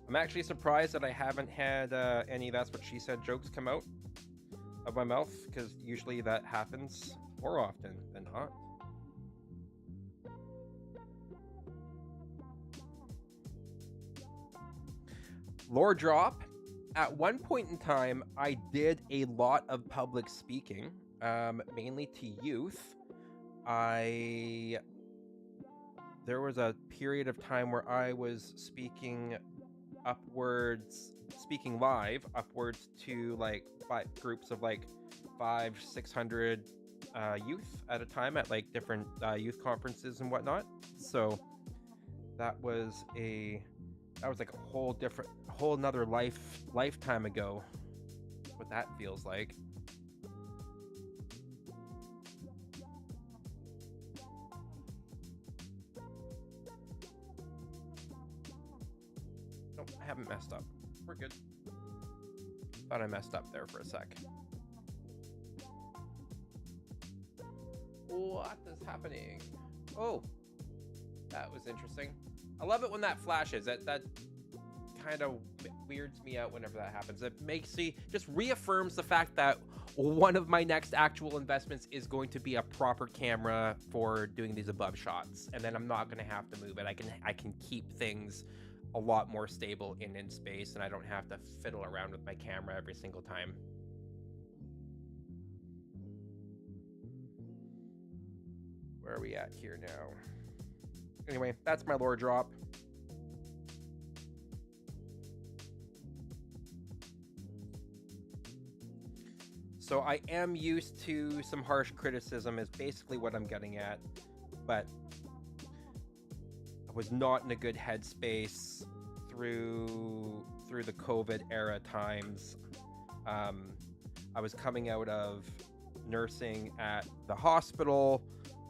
I'm actually surprised that I haven't had any That's What She Said jokes come out of my mouth, because usually that happens more often than not. Lore drop. At one point in time, I did a lot of public speaking, mainly to youth. There was a period of time where I was speaking live upwards to like groups of like 500-600 youth at a time at like different youth conferences and whatnot. So that was like a whole nother lifetime ago, what that feels like. Nope, I haven't messed up. We're good. Thought I messed up there for a sec. What is happening? Oh, that was interesting. I love it when that flashes. That kind of weirds me out whenever that happens. It makes me, just reaffirms the fact that one of my next actual investments is going to be a proper camera for doing these above shots, and then I'm not going to have to move it. I can keep things a lot more stable in space, and I don't have to fiddle around with my camera every single time. Where are we at here now? Anyway, that's my lore drop. So I am used to some harsh criticism is basically what I'm getting at, but I was not in a good headspace through the COVID era times. I was coming out of nursing at the hospital,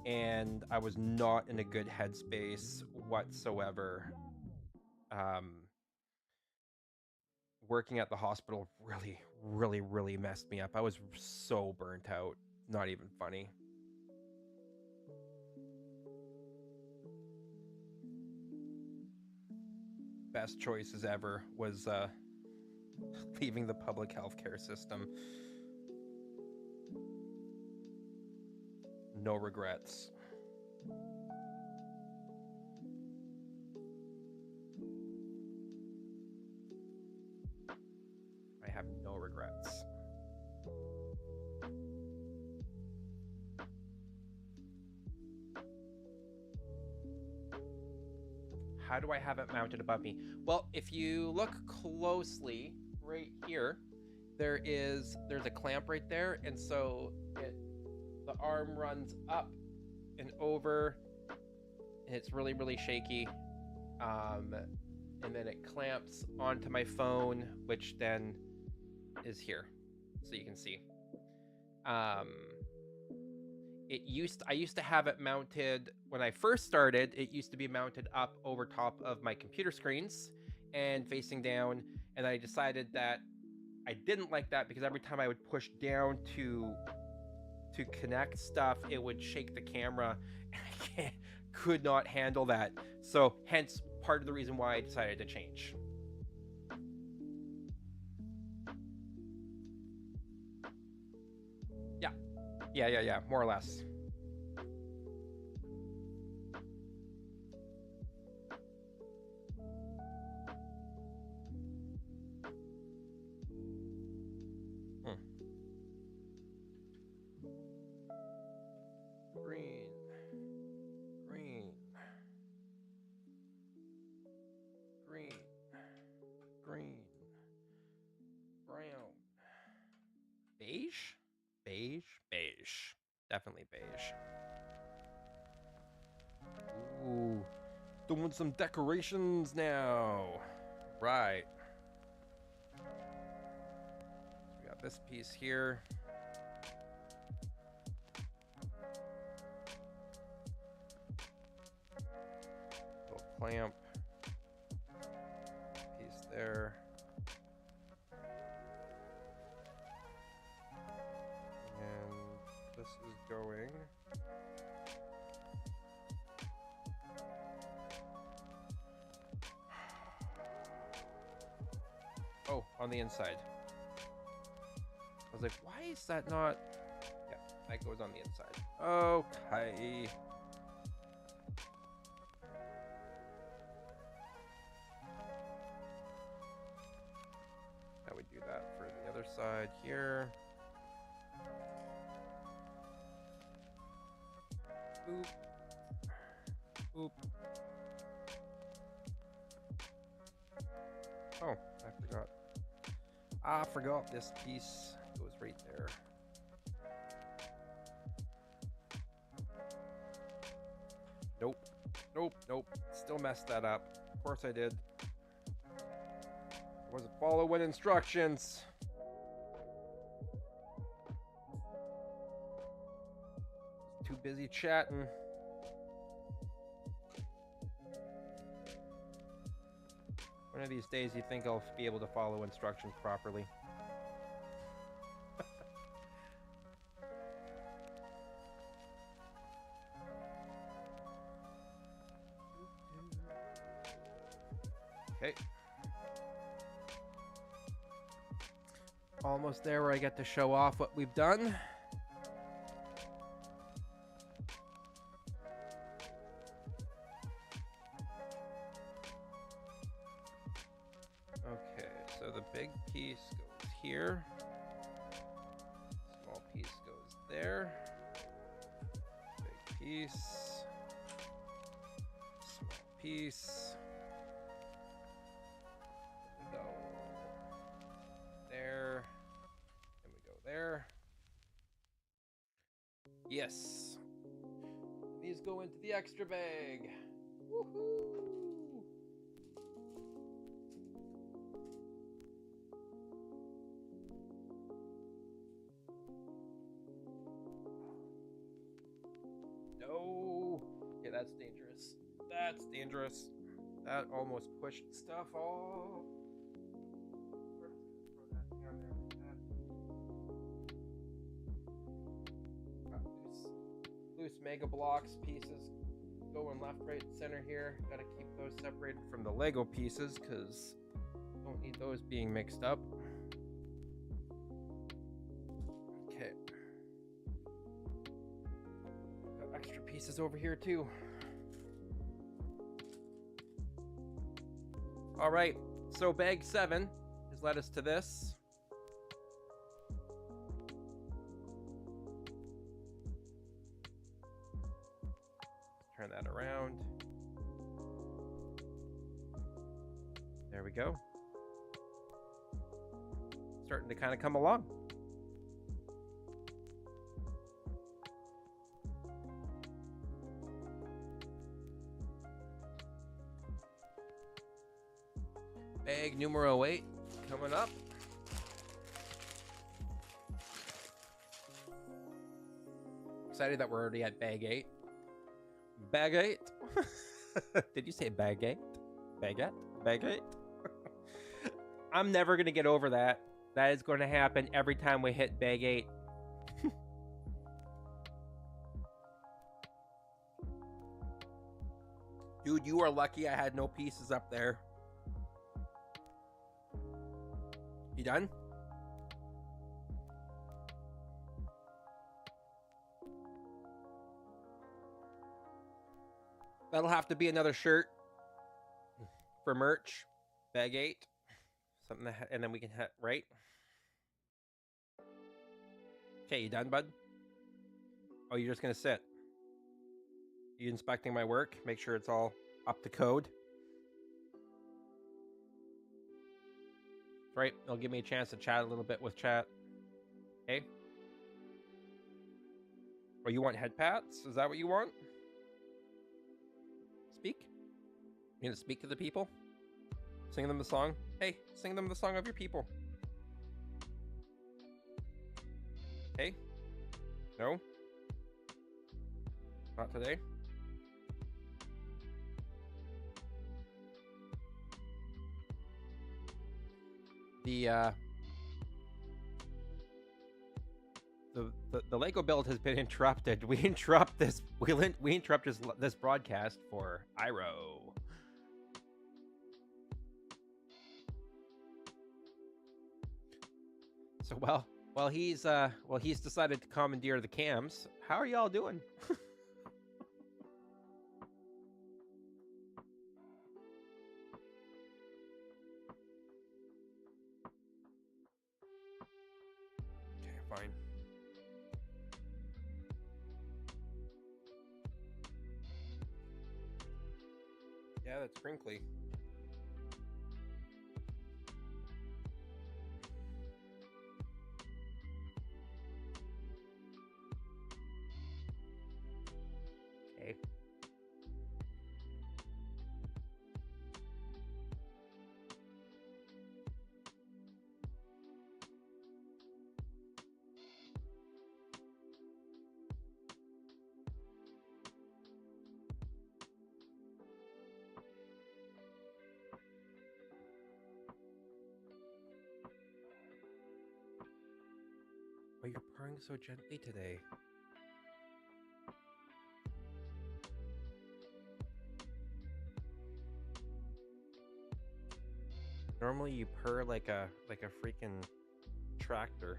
and I was not in a good headspace whatsoever. Working at the hospital really messed me up. I was so burnt out. Not even funny. Best choices ever was leaving the public healthcare system. No regrets. I have no regrets. How do I have it mounted above me? Well, if you look closely right here, there's a clamp right there, and so the arm runs up and over, and it's really shaky. And then it clamps onto my phone, which then is here, so you can see. I used to have it mounted when I first started. It used to be mounted up over top of my computer screens and facing down, and I decided that I didn't like that because every time I would push down to connect stuff, it would shake the camera, and I could not handle that. So hence part of the reason why I decided to change. Yeah, more or less. Hmm. Green, green, green, green, brown, beige, beige. Definitely beige. Ooh, doing some decorations now. Right. We got this piece here. Little clamp. Piece there. And this is going. Oh, on the inside. I was like, why is that not? Yeah, that goes on the inside. Okay. Now we do that for the other side here. Boop. Boop. Oh, I forgot. I forgot this piece goes right there. Nope. Still messed that up. Of course I did. I wasn't following instructions. Too busy chatting. One of these days you think I'll be able to follow instructions properly. Okay. Almost there where I get to show off what we've done. Okay, so the big piece goes here. Small piece goes there. Big piece. Small piece. We go there. And we go there. Yes. These go into the extra bag. Woohoo! No. Okay, that's dangerous. That's dangerous. That almost pushed stuff off. Loose Mega Blocks pieces going left, right, center here. Gotta keep those separated from the Lego pieces because don't need those being mixed up. Okay. Got extra pieces over here too. All right, so bag 7 has led us to this. Turn that around. There we go. Starting to kind of come along. Bag numero 8 coming up. Excited that we're already at bag 8. Bag 8? Did you say bag 8? Baguette? Bag 8? I'm never going to get over that. That is going to happen every time we hit bag 8. Dude, you are lucky I had no pieces up there. You done? That'll have to be another shirt for merch. Bag 8. Something that, and then we can right? Okay, you done, bud? Oh, you're just gonna sit. You inspecting my work? Make sure it's all up to code. Right, it'll give me a chance to chat a little bit with chat. Okay. Oh, you want head pats? Is that what you want? Speak? You gonna speak to the people? Sing them the song? Hey, sing them the song of your people. Hey? No? Not today? The Lego build has been interrupted. We interrupt this this broadcast for Iro. So while he's decided to commandeer the cams. How are y'all doing? Okay, fine. Yeah, that's crinkly. Okay. Oh, you're purring so gently today. Normally you purr like a freaking tractor.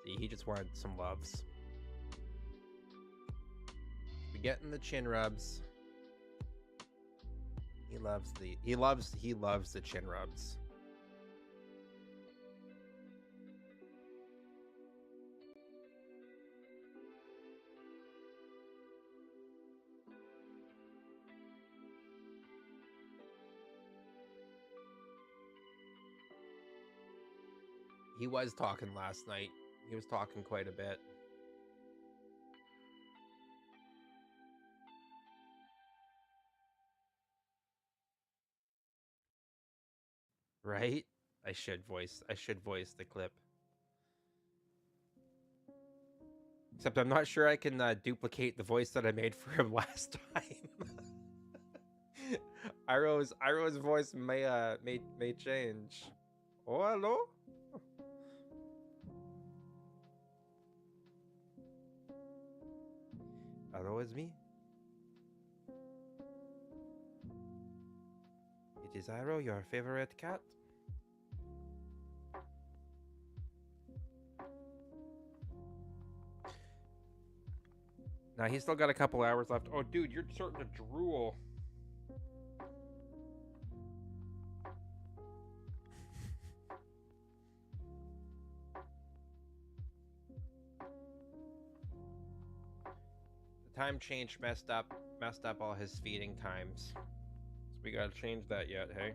See, he just wanted some loves. We getting the chin rubs. He loves the chin rubs. He was talking last night. He was talking quite a bit. Right? I should voice the clip. Except I'm not sure I can duplicate the voice that I made for him last time. Iroh's voice may change. Oh, hello? Hello, it's me. It is Iroh, your favorite cat. Now he's still got a couple hours left. Oh, dude, you're starting to drool. The time change messed up all his feeding times. So we gotta change that yet, hey?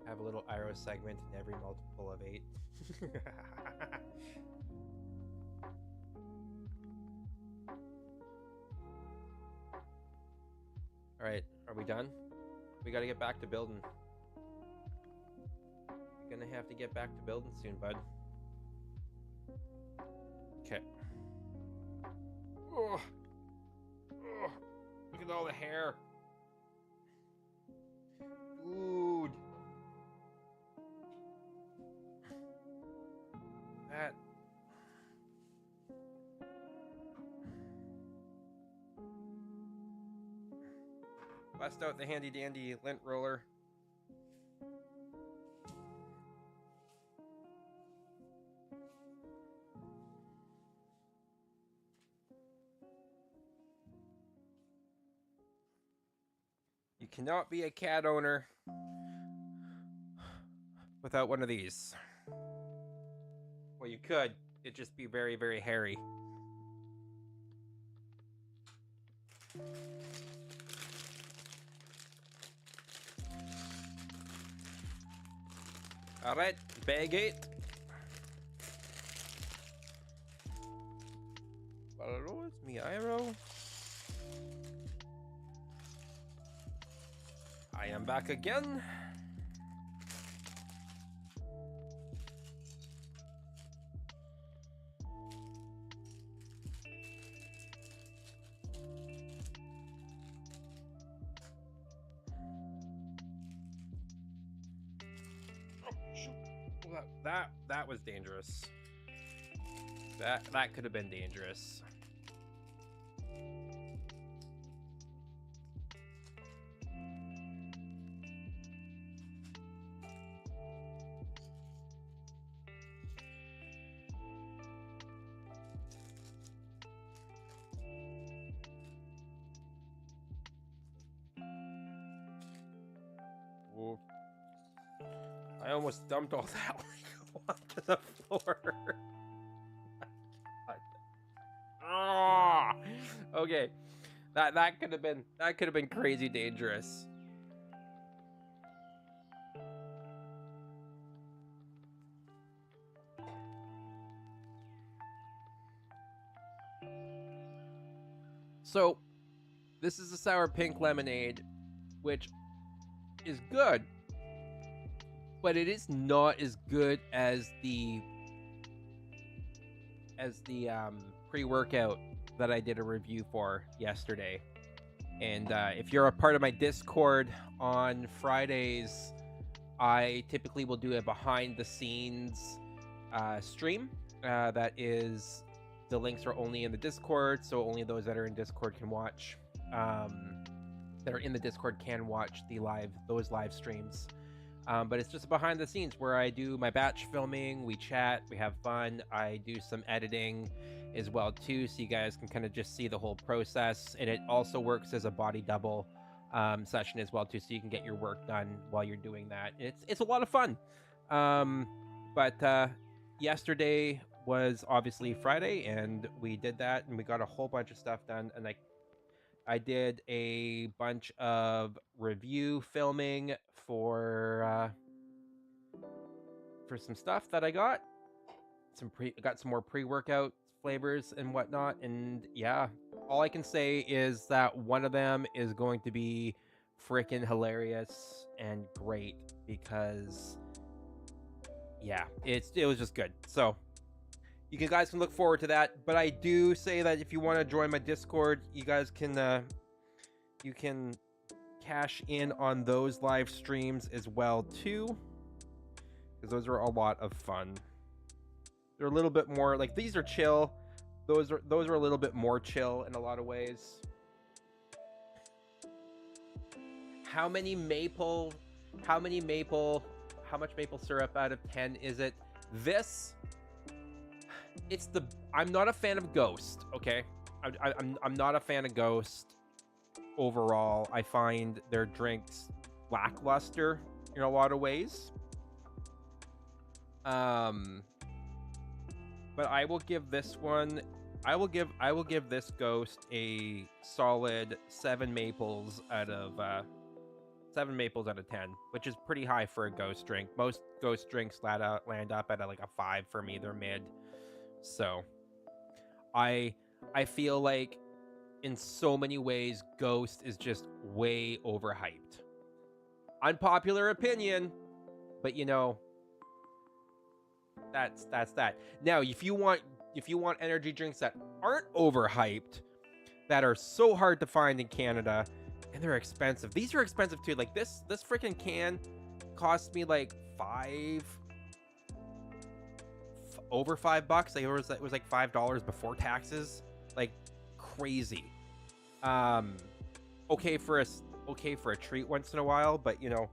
Have a little Iroh segment in every multiple of 8. Alright, are we done? We gotta get back to building. You're gonna have to get back to building soon, bud. Okay. Oh. Oh. Look at all the hair. Dude. That. Bust out the handy dandy lint roller. You cannot be a cat owner without one of these. Well, you could. It'd just be very, very hairy. Alright, bag 8. Valorous, Miairo. I am back again. That was dangerous. That could have been dangerous. Ooh. I almost dumped all that onto the floor. Ah, okay, that could have been crazy dangerous. So, this is a sour pink lemonade, which is good, but it is not as good as the pre-workout that I did a review for yesterday. And if you're a part of my Discord on Fridays, I typically will do a behind the scenes stream. That is, the links are only in the Discord, so only those that are in Discord can watch. That are in the Discord can watch those live streams. But it's just behind the scenes where I do my batch filming, we chat, we have fun. I do some editing as well too, so you guys can kind of just see the whole process. And it also works as a body double session as well too, so you can get your work done while you're doing that. It's a lot of fun. But yesterday was obviously Friday, and we did that, and we got a whole bunch of stuff done. And I did a bunch of review filming for some stuff that I got. Got some more pre-workout flavors and whatnot. And yeah, all I can say is that one of them is going to be freaking hilarious and great, because yeah, it was just good. So you guys can look forward to that. But I do say that if you want to join my Discord, you guys can you can cash in on those live streams as well too, because those are a lot of fun. They're a little bit more like, these are chill. Those are a little bit more chill in a lot of ways. How much maple syrup out of 10 is it? I'm not a fan of Ghost, okay? I'm not a fan of Ghost overall. I find their drinks lackluster in a lot of ways. But I will give this one, I will give this Ghost a solid 7 maples out of 10, which is pretty high for a Ghost drink. Most Ghost drinks land up at like a 5 for me. They're mid. So I feel like in so many ways Ghost is just way overhyped. Unpopular opinion, but you know, that's that. Now, if you want energy drinks that aren't overhyped, that are so hard to find in Canada, and they're expensive. These are expensive too. Like this freaking can cost me like over $5. Like it was like $5 before taxes. Like crazy. Okay, for okay for a treat once in a while, but you know,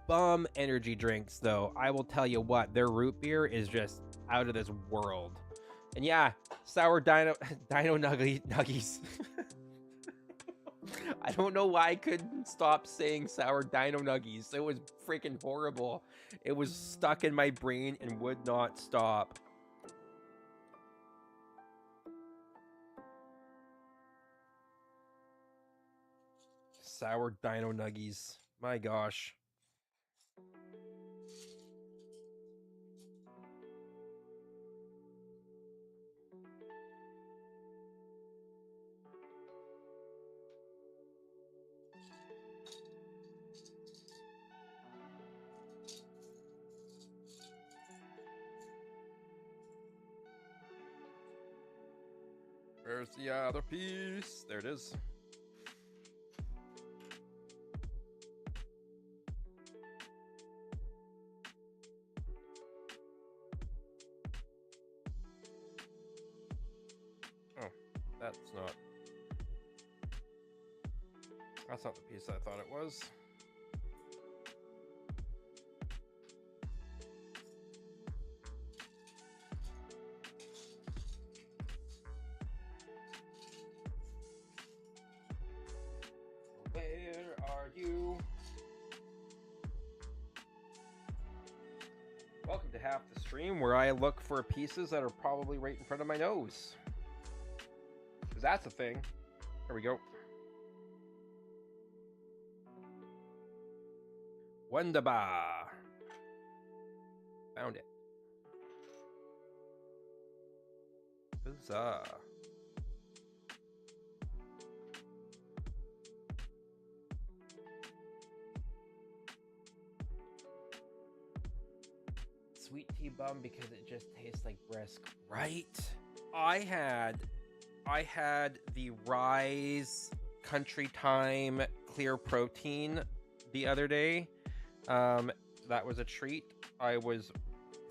bum energy drinks though. I will tell you what, their root beer is just out of this world. And yeah, sour dino nuggies. I don't know why I couldn't stop saying sour dino nuggies. It was freaking horrible. It was stuck in my brain and would not stop. Sour dino nuggies. My gosh. Where's the other piece? There it is. Oh, that's not. That's not the piece I thought it was. Where are you? Welcome to Half the Stream, where I look for pieces that are probably right in front of my nose. Because that's a thing. There we go. Wunderbar. Found it. Huzzah. Sweet tea bum because it just tastes like brisk, right? I had the Rise Country Time Clear Protein the other day. That was a treat. I was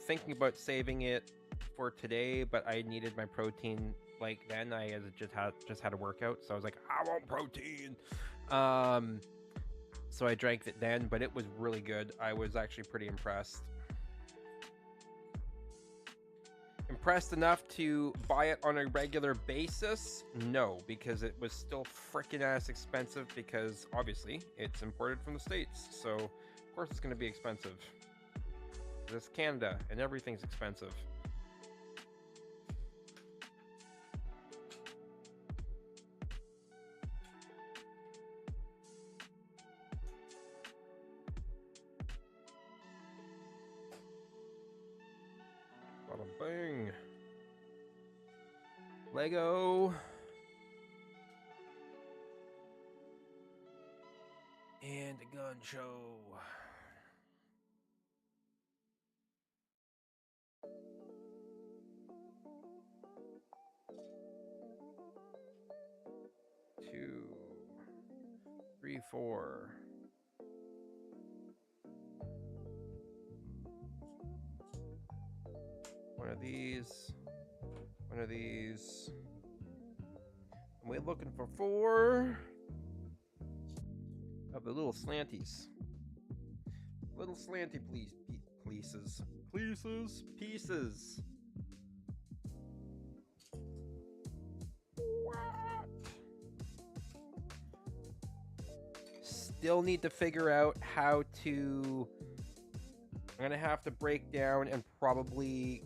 thinking about saving it for today, but I needed my protein like then. I just had a workout, so I was like, I want protein. So I drank it then, but it was really good. I was actually pretty impressed. Impressed enough to buy it on a regular basis? No, because it was still freaking ass expensive because obviously it's imported from the States. So of course it's going to be expensive. This is Canada and everything's expensive. Bada bing. Lego. And a gun show. Two, three, four. One of these. One of these. And we're looking for 4 of the little slanties. Little slanty pieces. Pieces. What? Still need to figure out how to. I'm gonna have to break down and probably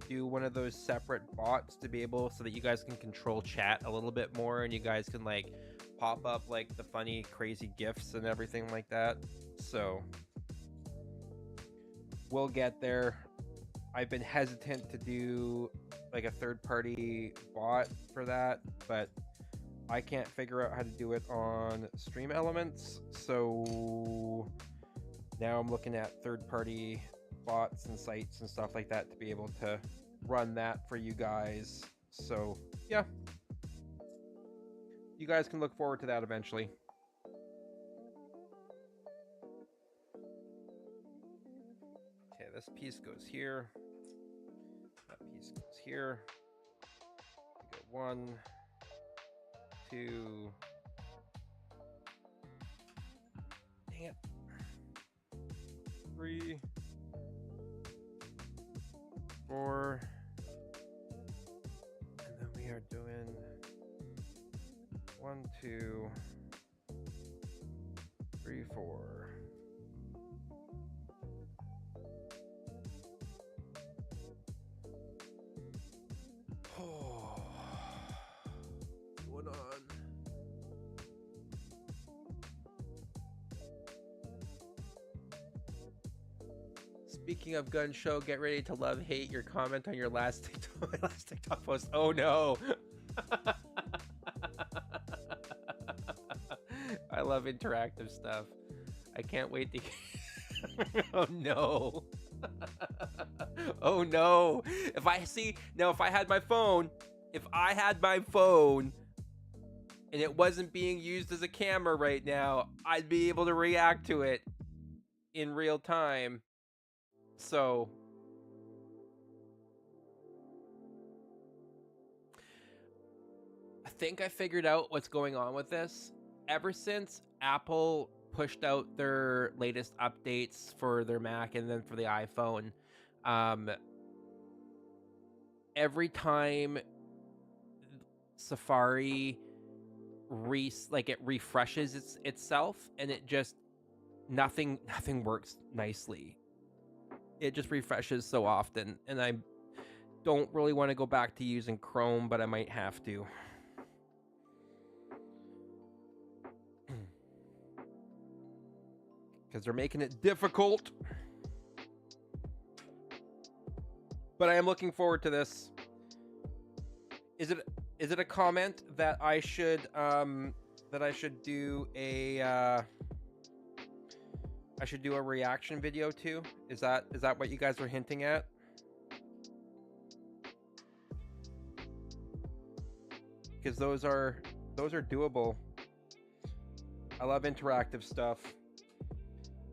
do one of those separate bots to be able so that you guys can control chat a little bit more and you guys can like pop up like the funny crazy gifs and everything like that. So we'll get there. I've been hesitant to do like a third-party bot for that, but I can't figure out how to do it on Stream Elements. So now I'm looking at third-party bots and sites and stuff like that to be able to run that for you guys. So yeah, you guys can look forward to that eventually. Okay, this piece goes here. That piece goes here. We go 1, 2, 3, 4, and then we are doing 1, 2, 3, 4. Oh, what's going on? Speaking of gun show, get ready to love hate your comment on your last TikTok post. Oh no. I love interactive stuff. I can't wait to oh no. Oh no. If I had my phone, and it wasn't being used as a camera right now, I'd be able to react to it in real time. So I think I figured out what's going on with this. Ever since Apple pushed out their latest updates for their Mac and then for the iPhone, every time Safari it refreshes itself, and it just nothing works nicely. It just refreshes so often, and I don't really want to go back to using Chrome, but I might have to. Because they're making it difficult. But I am looking forward to this. Is it a comment that I should do a reaction video to? Is that what you guys were hinting at? Because those are doable. I love interactive stuff.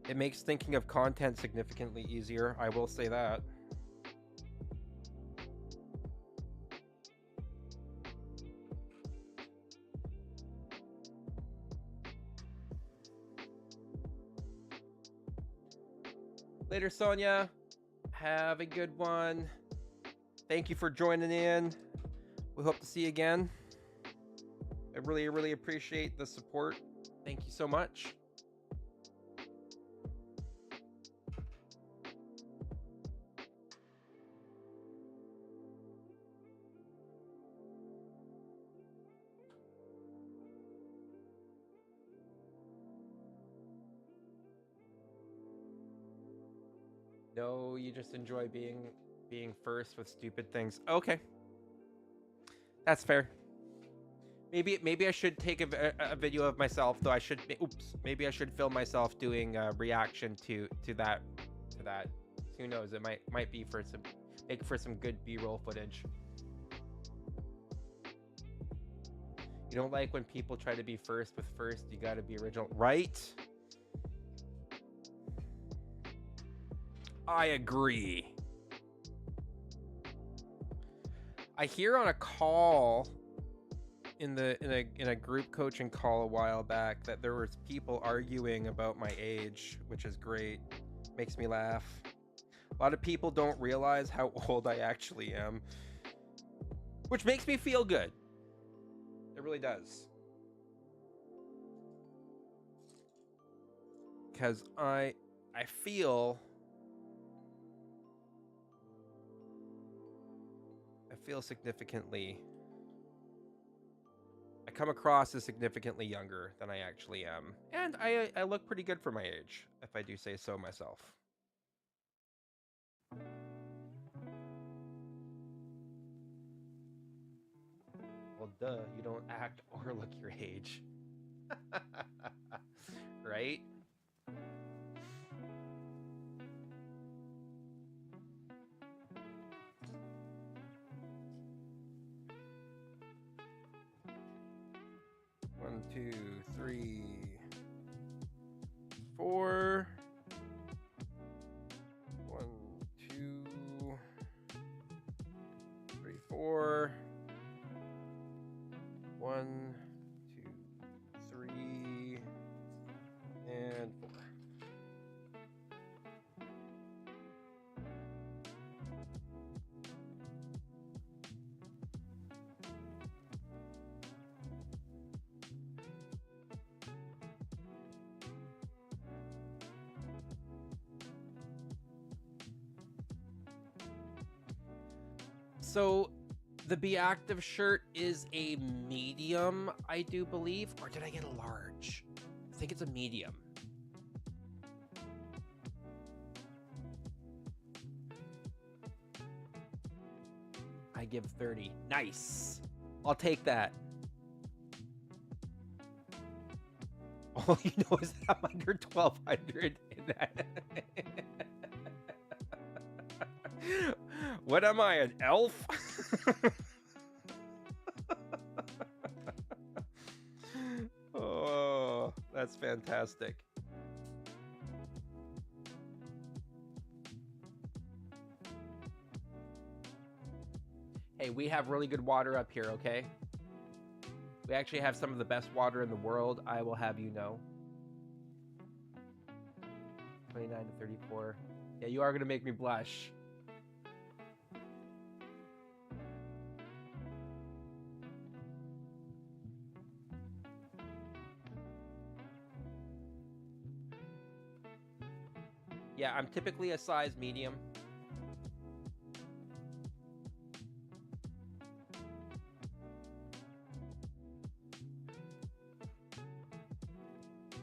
It makes thinking of content significantly easier, I will say that. Later, Sonia. Have a good one. Thank you for joining in. We hope to see you again. I really, really appreciate the support. Thank you so much. No, you just enjoy being first with stupid things. Okay. That's fair. Maybe I should take a video of myself, though. Maybe I should film myself doing a reaction to that. Who knows? It might be make for some good B-roll footage. You don't like when people try to be first with first. You got to be original, right? I agree. I hear on a call in a group coaching call a while back that there was people arguing about my age, which is great. Makes me laugh. A lot of people don't realize how old I actually am, which makes me feel good. It really does. Because I feel significantly, I come across as significantly younger than I actually am, and I look pretty good for my age, if I do say so myself. Well, duh, you don't act or look your age. Right? One, 2, 3, 4. 1, 2, 3, 4. 1, 2, 3, and 4. So the Be Active shirt is a medium, I do believe, or did I get a large? I think it's a medium. I give 30. Nice. I'll take that. All you know is that I'm under 1,200 in that. What am I, an elf? Oh, that's fantastic. Hey, we have really good water up here, okay? We actually have some of the best water in the world, I will have you know. 29 to 34. Yeah, you are going to make me blush. Yeah, I'm typically a size medium.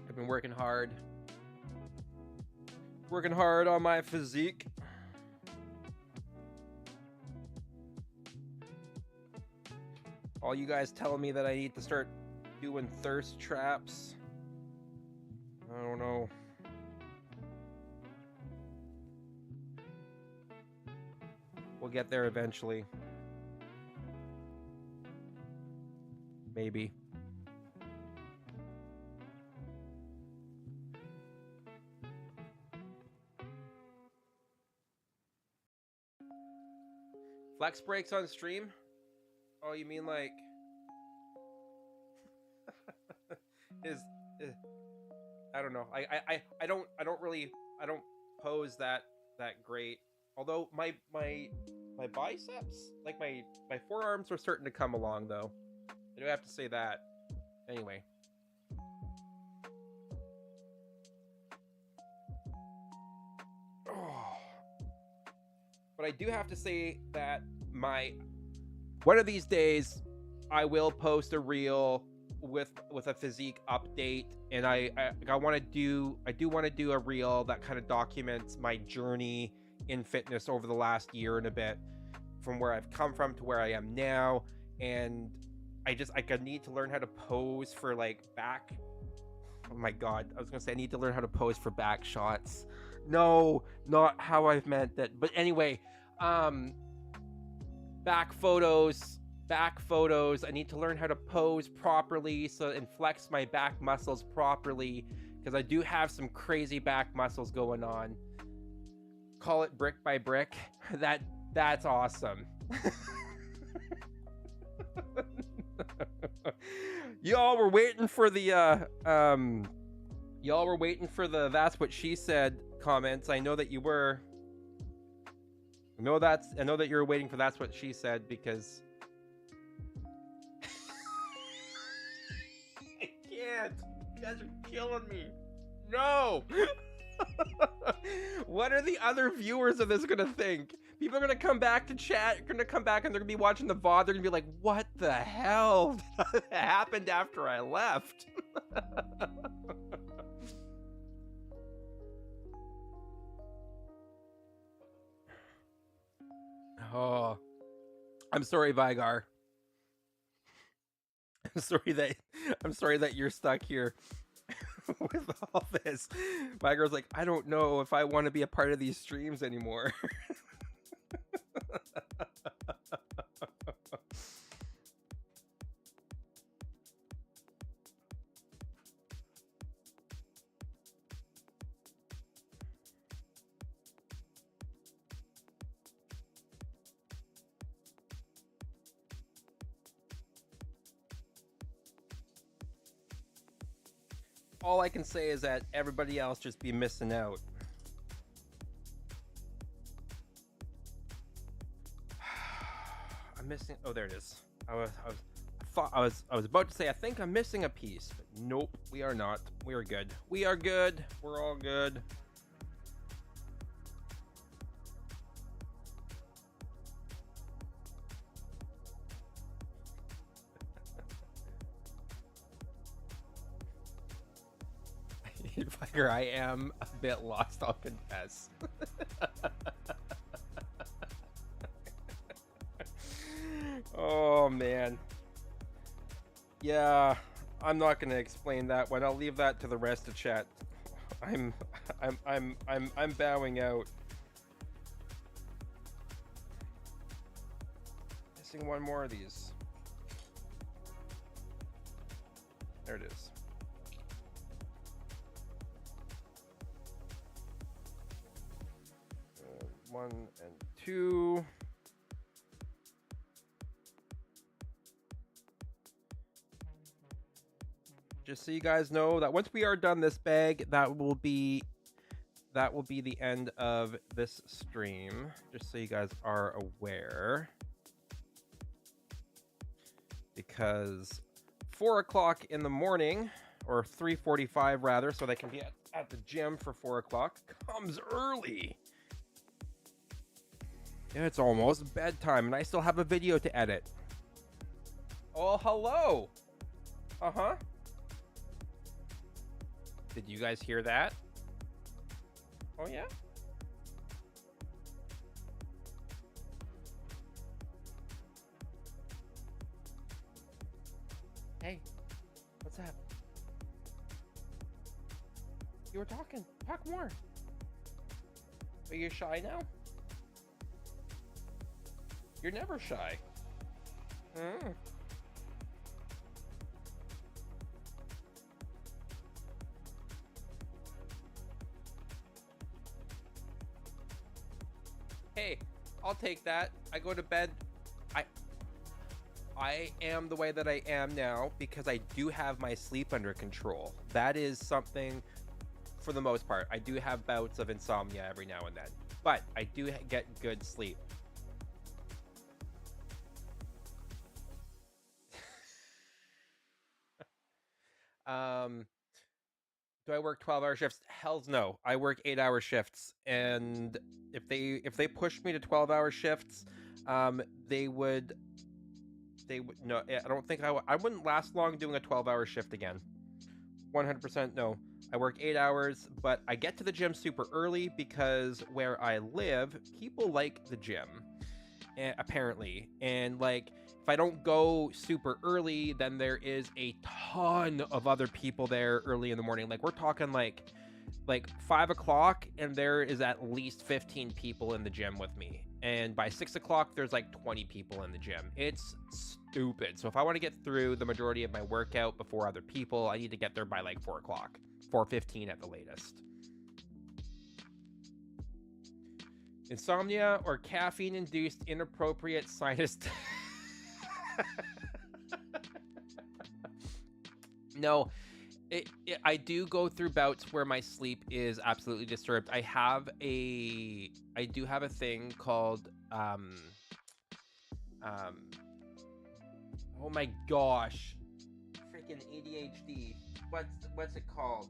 I've been working hard. Working hard on my physique. All you guys telling me that I need to start doing thirst traps. I don't know. We'll get there eventually. Maybe. Flex breaks on stream? Oh, you mean like is I don't know. I don't pose that great. Although my biceps, like my forearms are starting to come along though. I do have to say that. Anyway. But I do have to say that one of these days I will post a reel with a physique update, and I do want to do a reel that kind of documents my journey in fitness over the last year and a bit, from where I've come from to where I am now. And I need to learn how to pose for like back. Oh my god, I was gonna say I need to learn how to pose for back shots. No, not how I've meant that. But anyway, back photos. I need to learn how to pose properly and flex my back muscles properly, because I do have some crazy back muscles going on. Call it brick by brick. That's awesome. Y'all were waiting for the that's what she said comments. I know that you were. I know that you're waiting for that's what she said, because I can't. You guys are killing me. No. What are the other viewers of this gonna think? People are gonna come back to chat, gonna come back and they're gonna be watching the VOD, they're gonna be like, what the hell happened after I left? Oh, I'm sorry, Vigar. I'm sorry that you're stuck here with all this. Vigar's like, I don't know if I want to be a part of these streams anymore. All I can say is that everybody else just be missing out. I'm missing. Oh, there it is. I was about to say I think I'm missing a piece, but nope, we are not. We are good. We are good. We're all good. Fire, I am a bit lost, I'll confess. Oh man. Yeah, I'm not gonna explain that one. I'll leave that to the rest of chat. I'm I'm bowing out. Missing one more of these. There it is. One and two. Just so you guys know that once we are done this bag, that will be the end of this stream. Just so you guys are aware, because 4 o'clock in the morning, or 3:45 rather, so they can be at the gym for 4 o'clock, comes early. Yeah, it's almost bedtime, and I still have a video to edit. Oh, hello. Uh-huh. Did you guys hear that? Oh, yeah? Hey, what's up? You were talking. Talk more. Are you shy now? You're never shy. Hmm. Hey, I'll take that. I go to bed. I am the way that I am now because I do have my sleep under control. That is something, for the most part. I do have bouts of insomnia every now and then, but I do get good sleep. Do I work 12-hour shifts? Hells no. I work 8-hour shifts, and if they pushed me to 12-hour shifts, they would no. I don't think I wouldn't last long doing a 12-hour shift again. 100% no. I work 8 hours, but I get to the gym super early because where I live, people like the gym, apparently. And like, if I don't go super early, then there is a ton of other people there early in the morning. Like, we're talking like 5 o'clock, and there is at least 15 people in the gym with me. And by 6 o'clock, there's like 20 people in the gym. It's stupid. So if I want to get through the majority of my workout before other people, I need to get there by like 4 o'clock, 4:15 at the latest. Insomnia or caffeine-induced inappropriate sinus. No, I do go through bouts where my sleep is absolutely disturbed. I do have a thing called oh my gosh, freaking ADHD. What's it called?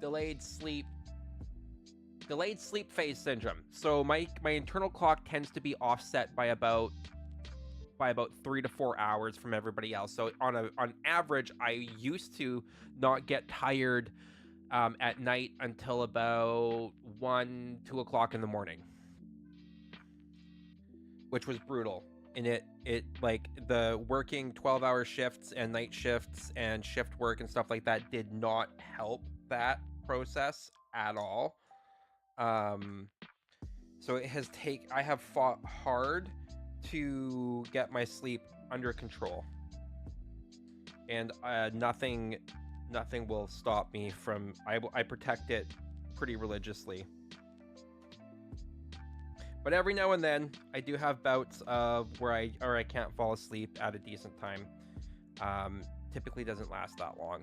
Delayed sleep phase syndrome. So my internal clock tends to be offset by about 3 to 4 hours from everybody else. So on average, I used to not get tired at night until about 2 o'clock in the morning, which was brutal. And it like, the working 12-hour shifts and night shifts and shift work and stuff like that did not help that process at all. So I have fought hard to get my sleep under control, and nothing will stop me from. I protect it pretty religiously. But every now and then, I do have bouts of where I can't fall asleep at a decent time. Typically doesn't last that long.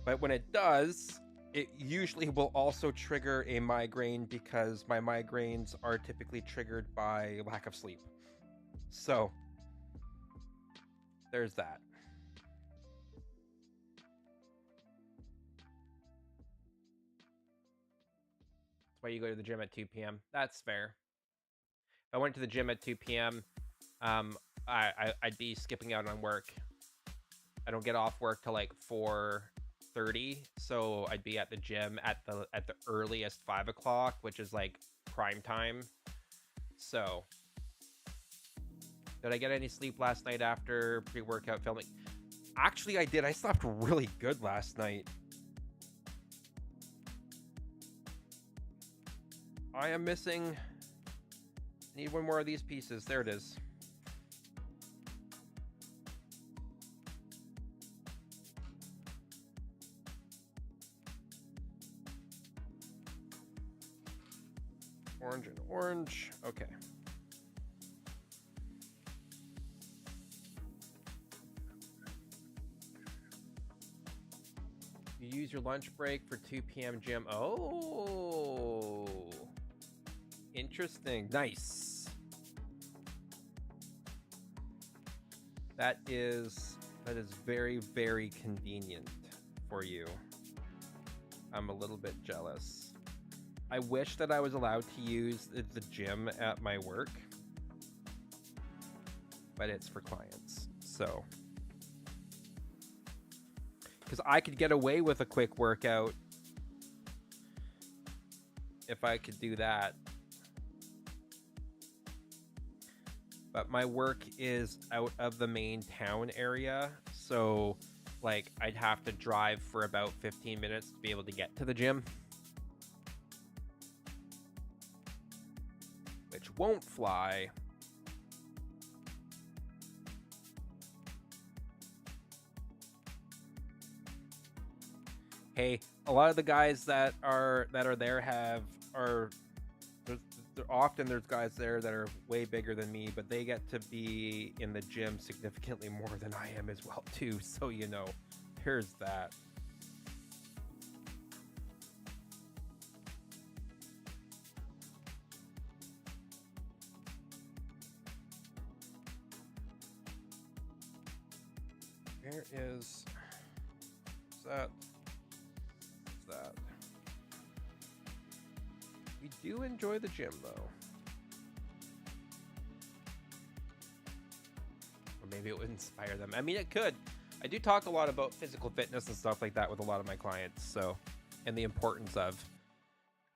But when it does, it usually will also trigger a migraine, because my migraines are typically triggered by lack of sleep. So, there's that. why you go to the gym at 2 p.m. That's fair. If I went to the gym at 2 p.m., I'd be skipping out on work. I don't get off work till like 4:30, so I'd be at the gym at the earliest 5 o'clock, which is like prime time. So, did I get any sleep last night after pre-workout filming? Actually, I did. I slept really good last night. I am missing. Need one more of these pieces. There it is. Orange and orange. Okay. You use your lunch break for 2 p.m. gym. Oh. Interesting. Nice. That is very, very convenient for you. I'm a little bit jealous. I wish that I was allowed to use the gym at my work, but it's for clients. So, because I could get away with a quick workout if I could do that. But my work is out of the main town area, so like I'd have to drive for about 15 minutes to be able to get to the gym. Which won't fly. Hey, a lot of the guys that are there there's guys there that are way bigger than me, but they get to be in the gym significantly more than I am as well too, so you know, there's that. Where is that? We do enjoy the gym though. Or maybe it would inspire them. I mean, it could. I do talk a lot about physical fitness and stuff like that with a lot of my clients, so, and the importance of.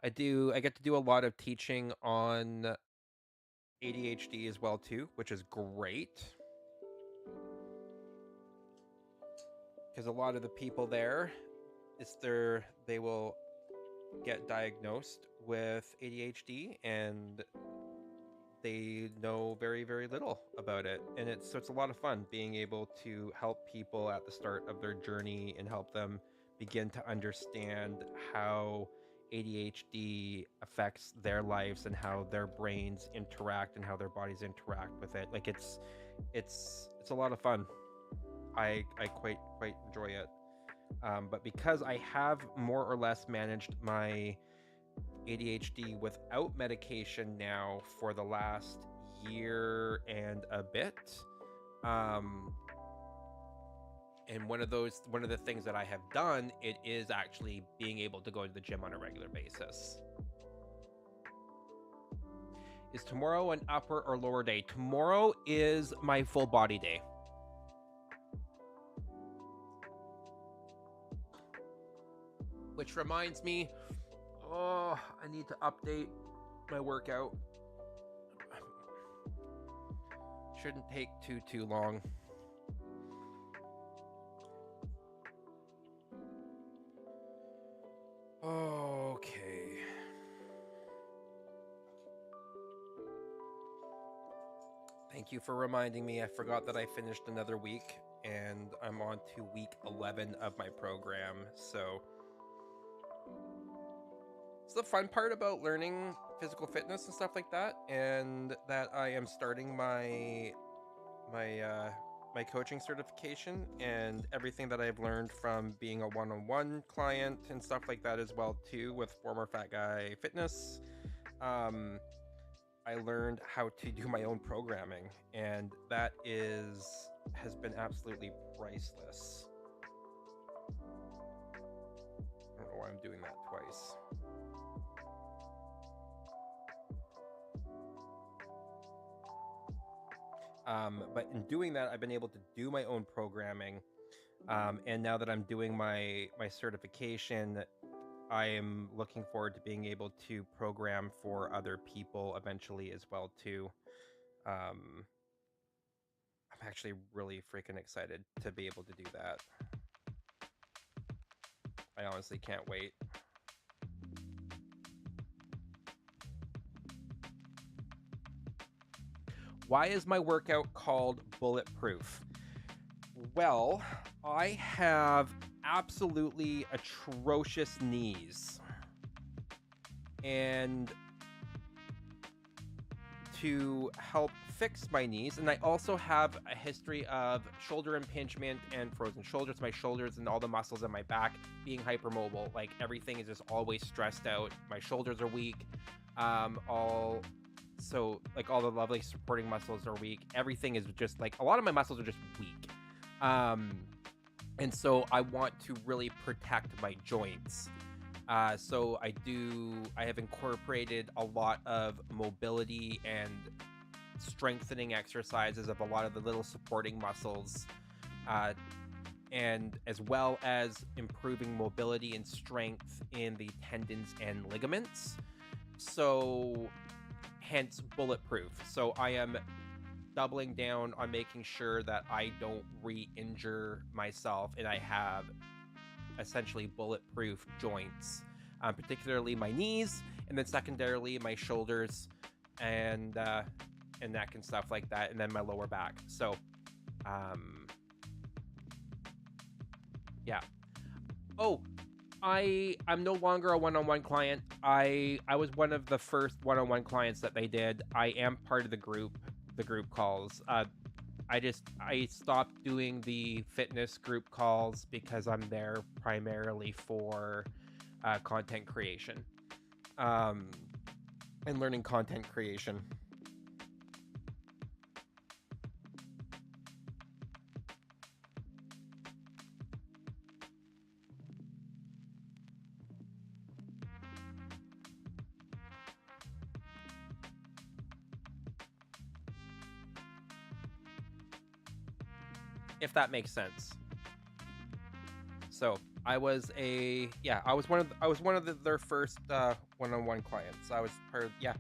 I get to do a lot of teaching on ADHD as well too, which is great. Because a lot of the people there, they will get diagnosed with ADHD and they know very, very little about it. And it's a lot of fun being able to help people at the start of their journey and help them begin to understand how ADHD affects their lives and how their brains interact and how their bodies interact with it. Like it's a lot of fun. I quite enjoy it. But because I have more or less managed my ADHD without medication now for the last year and a bit, and one of the things that I have done, it is actually being able to go to the gym on a regular basis. Is tomorrow an upper or lower day? Tomorrow is my full body day. Which reminds me, I need to update my workout. Shouldn't take too long. Okay. Thank you for reminding me. I forgot that I finished another week, and I'm on to week 11 of my program, so it's the fun part about learning physical fitness and stuff like that, and that I am starting my coaching certification and everything that I've learned from being a one-on-one client and stuff like that as well too with former Fat Guy Fitness. I learned how to do my own programming, and that has been absolutely priceless. I don't know why I'm doing that twice. But in doing that, I've been able to do my own programming. And now that I'm doing my certification, I am looking forward to being able to program for other people eventually as well too. Um, I'm actually really freaking excited to be able to do that. I honestly can't wait. Why is my workout called Bulletproof? Well, I have absolutely atrocious knees. And to help fix my knees, and I also have a history of shoulder impingement and frozen shoulders. My shoulders and all the muscles in my back being hypermobile, like everything is just always stressed out. My shoulders are weak. All so like all the lovely supporting muscles are weak. Everything is just like a lot of my muscles are just weak. And so I want to really protect my joints. So I have incorporated a lot of mobility and strengthening exercises of a lot of the little supporting muscles, and as well as improving mobility and strength in the tendons and ligaments. So, hence Bulletproof. So I am doubling down on making sure that I don't re-injure myself and I have essentially bulletproof joints, particularly my knees, and then secondarily my shoulders and neck and stuff like that, and then my lower back. So, yeah. Oh, I'm no longer a one-on-one client. I was one of the first one-on-one clients that they did. I am part of the group calls. I stopped doing the fitness group calls because I'm there primarily for content creation, and learning content creation. If that makes sense. So I was one of their first one-on-one clients. I was part of, yeah.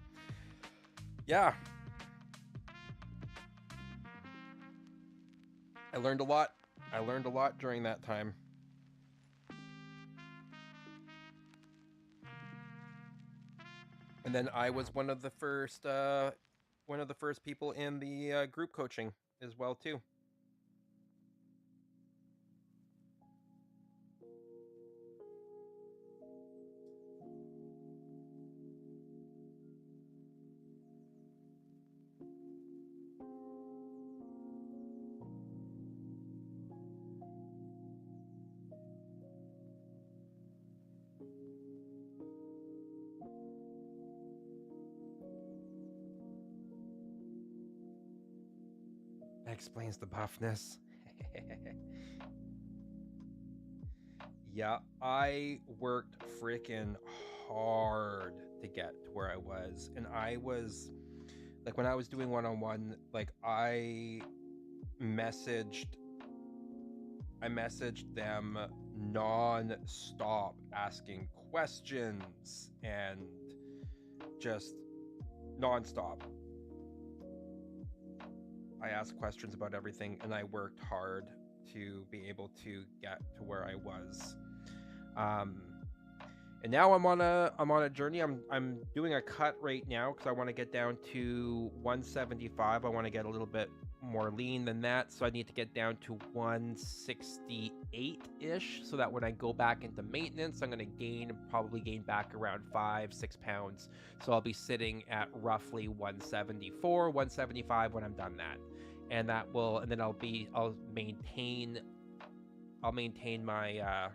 I learned a lot. I learned a lot during that time. And then I was one of the first people in the group coaching as well too. That explains the buffness. Yeah, I worked freaking hard to get to where I was. And I was like, when I was doing one-on-one, like messaged messaged them non-stop asking questions and just non-stop. I asked questions about everything and I worked hard to be able to get to where I was. And now I'm on a journey. I'm doing a cut right now because I want to get down to 175. I want to get a little bit more lean than that, so I need to get down to 168-ish, so that when I go back into maintenance, I'm going to probably gain back around 5-6 pounds. So I'll be sitting at roughly 174, 175 when I'm done that, and then I'll maintain my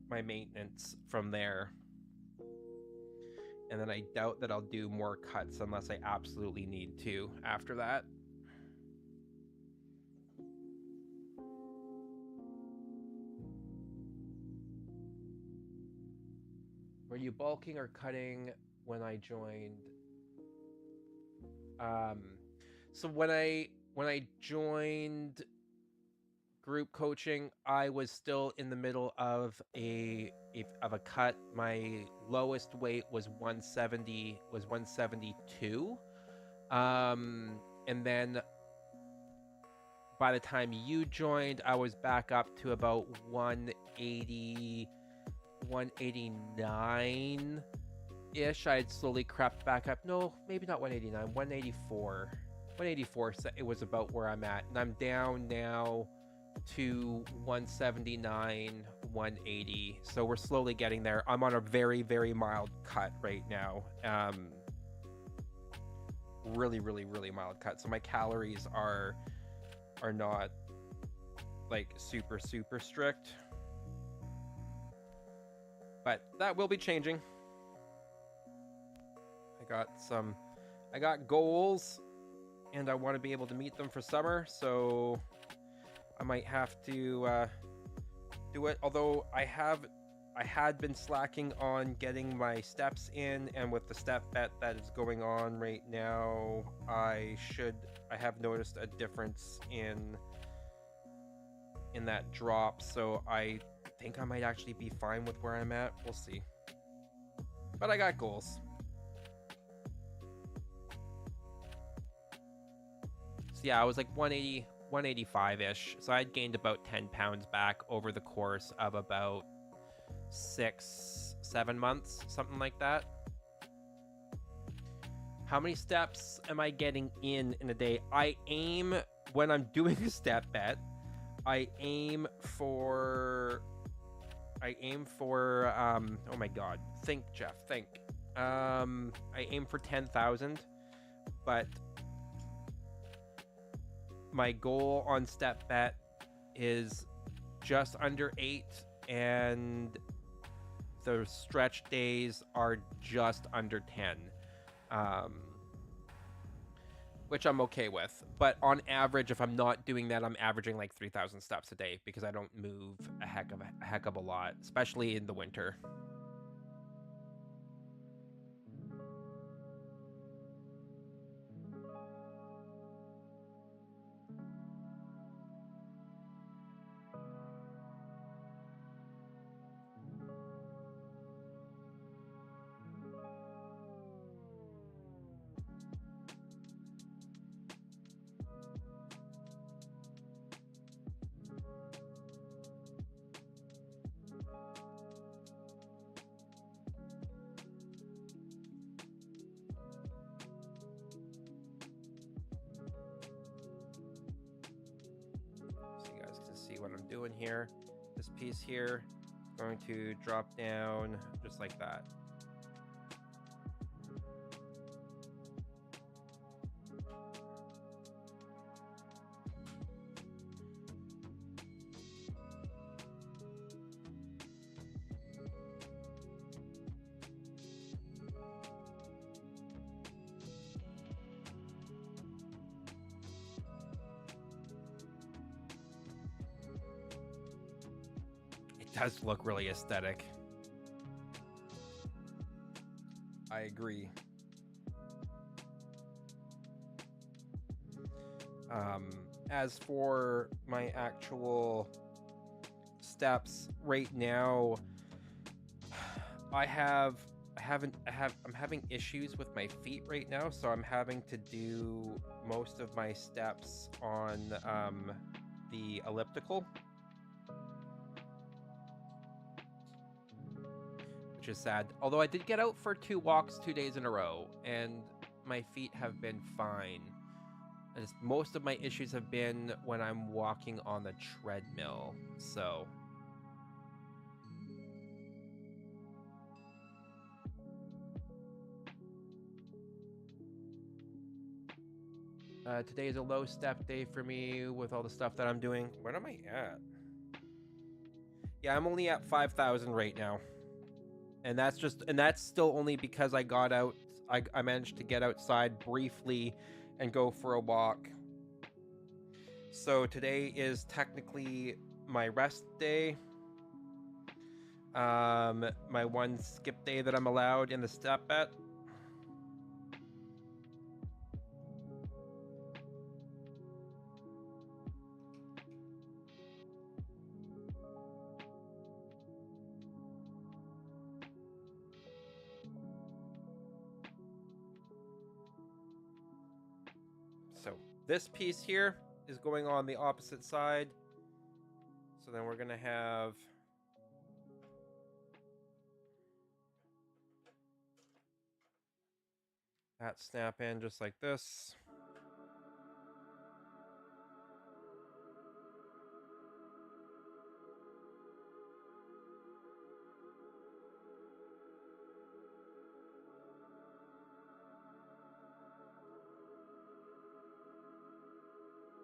my maintenance from there. And then I doubt that I'll do more cuts unless I absolutely need to after that. Were you bulking or cutting when I joined? Um, so when I joined group coaching, I was still in the middle of a cut. My lowest weight was 172. And then by the time you joined, I was back up to about 180, 189 ish. I had slowly crept back up. No, maybe not 189, 184. 184, so it was about where I'm at. And I'm down now to 179, 180. So we're slowly getting there. I'm on a very, very mild cut right now. Really, really, really mild cut. So my calories are not like super, super strict. But that will be changing. I got goals and I want to be able to meet them for summer, so I might have to do it. Although I had been slacking on getting my steps in, and with the step bet that is going on right now, I have noticed a difference in that drop, so I think I might actually be fine with where I'm at. We'll see. But I got goals. So yeah, I was like 180, 185-ish. So I'd gained about 10 pounds back over the course of about 6-7 months, something like that. How many steps am I getting in a day? I aim, when I'm doing a step bet, I aim for oh my god, think, Jeff, think. I aim for 10,000, but my goal on step bet is just under 8, and the stretch days are just under 10, which I'm okay with. But on average, if I'm not doing that, I'm averaging like 3,000 steps a day because I don't move a heck of a lot, especially in the winter. See what I'm doing here. This piece here is going to drop down just like that. Does look really aesthetic. I agree. As for my actual steps right now, I'm having issues with my feet right now, so I'm having to do most of my steps on the elliptical, which is sad. Although I did get out for 2 walks 2 days in a row, and my feet have been fine. Most of my issues have been when I'm walking on the treadmill, so... today is a low step day for me with all the stuff that I'm doing. Where am I at? Yeah, I'm only at 5,000 right now. And that's still only because I got out, I managed to get outside briefly and go for a walk. So today is technically my rest day. My one skip day that I'm allowed in the step bet. this piece here is going on the opposite side. So then we're going to have that snap in just like this.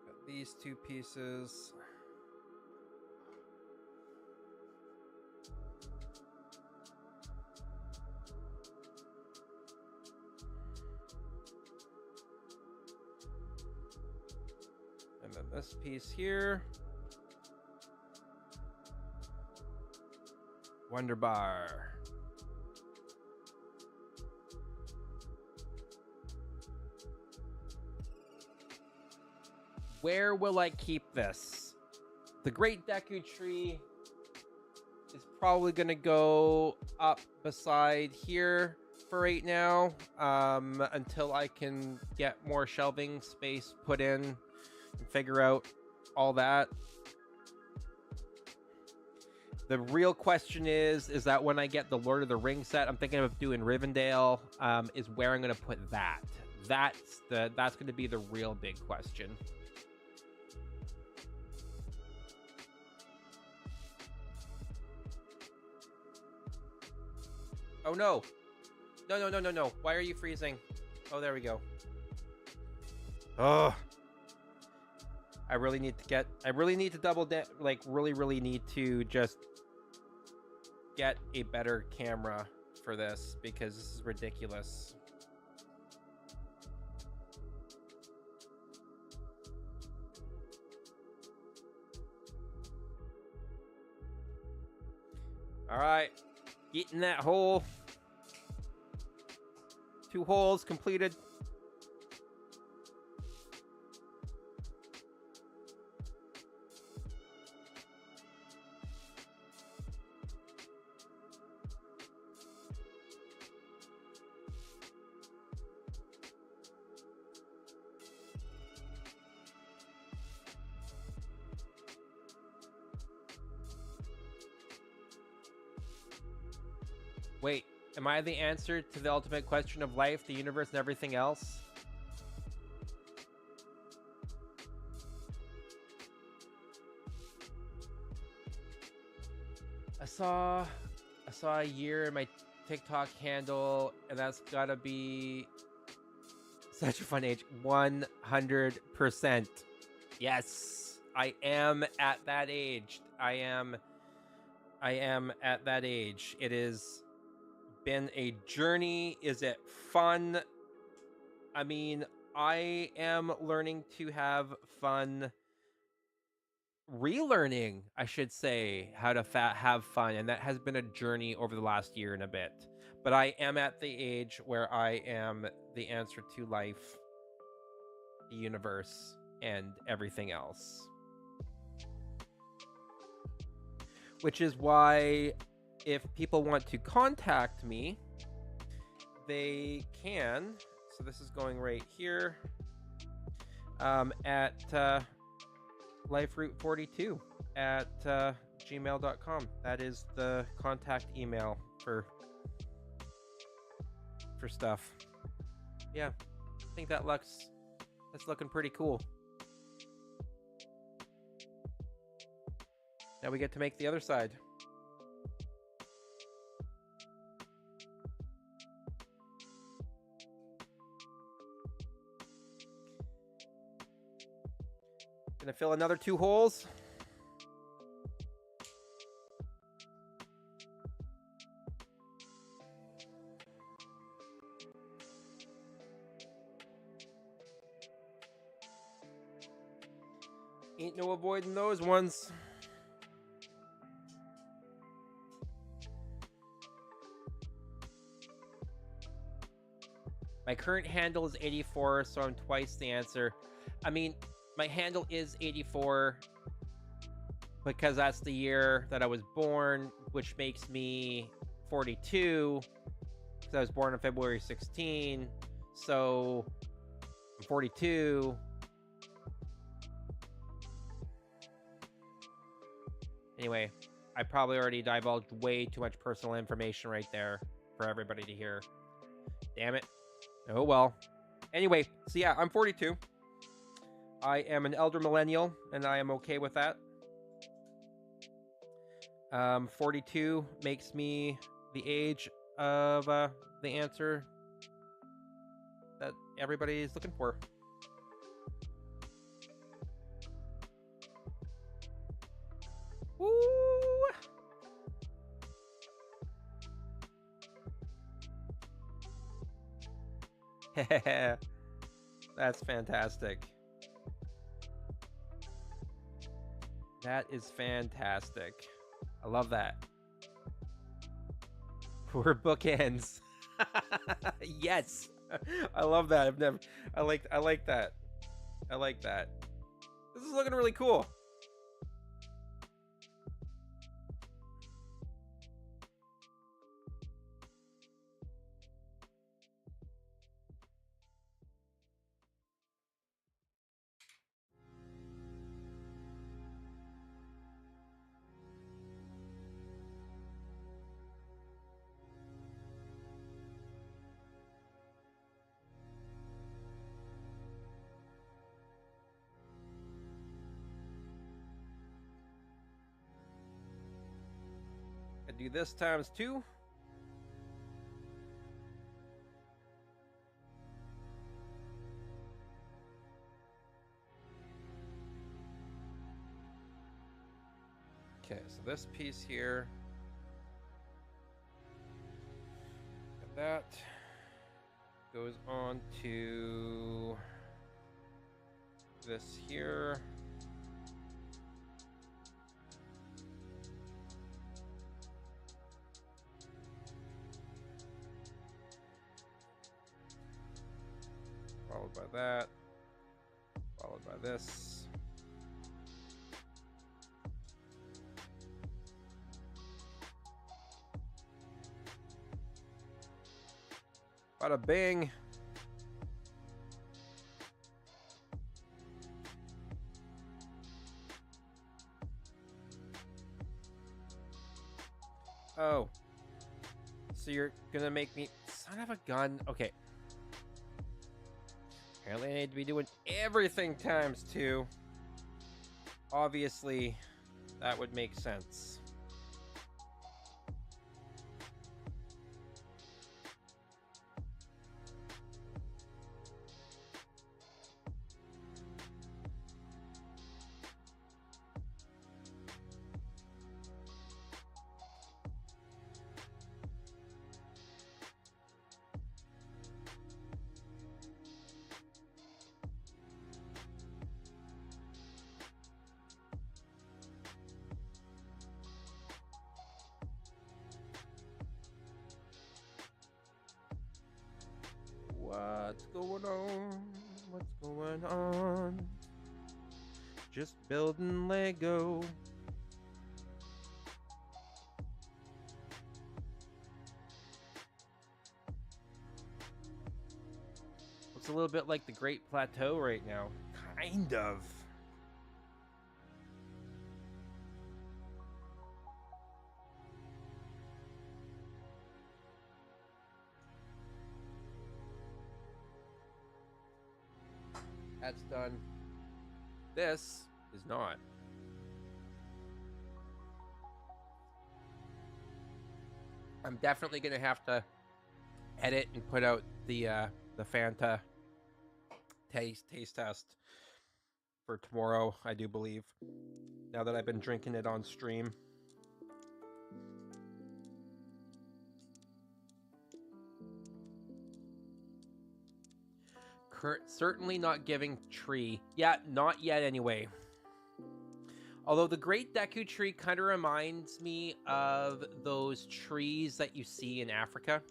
Got these two pieces. And then this piece here. Wonder bar. Where will I keep this? The Great Deku tree is probably going to go up beside here for right now, until I can get more shelving space put in and figure out all that. The real question is that when I get the Lord of the Rings set, I'm thinking of doing Rivendell, is where I'm going to put that. That's going to be the real big question. Oh no. No. Why are you freezing? Oh, there we go. Oh. I really need to double down, like really need to just get a better camera for this because this is ridiculous. All right. Get in that hole. 2 holes completed. Wait, am I the answer to the ultimate question of life, the universe, and everything else? I saw a year in my TikTok handle, and that's gotta be such a fun age. 100%. Yes, I am at that age. I am at that age. It is been a journey. Is it fun? I mean, I am learning to have fun, relearning, I should say, how to have fun, and that has been a journey over the last year and a bit. But I am at the age where I am the answer to life, the universe, and everything else. Which is why, if people want to contact me, they can. So this is going right here, at liferoute42 at gmail.com. That is the contact email for stuff. Yeah, I think that's looking pretty cool. Now we get to make the other side. Gonna fill another 2 holes. Ain't no avoiding those ones. My current handle is 84, so I'm twice the answer. I mean, my handle is 84 because that's the year that I was born, which makes me 42 because I was born on February 16. So I'm 42. Anyway, I probably already divulged way too much personal information right there for everybody to hear. Damn it. Oh well. Anyway, so yeah, I'm 42. I am an elder millennial, and I am okay with that. 42 makes me the age of the answer that everybody is looking for. Woo! That's fantastic. That is fantastic. I love that. We're bookends. Yes. I love that. I like that. I like that. This is looking really cool. I do this times 2. Okay, so this piece here, and that goes on to this here. Followed by that, followed by this. Bada bing. Oh. So you're gonna make me... Son of a gun. Okay. Apparently I need to be doing everything times 2. Obviously, that would make sense. What's going on? What's going on? Just building Lego. Looks a little bit like the Great Plateau right now. Kind of. That's done. This is not. I'm definitely gonna have to edit and put out the Fanta taste test for tomorrow, I do believe. Now that I've been drinking it on stream. Certainly not giving tree. Yeah, not yet anyway. Although the Great Deku tree kind of reminds me of those trees that you see in Africa.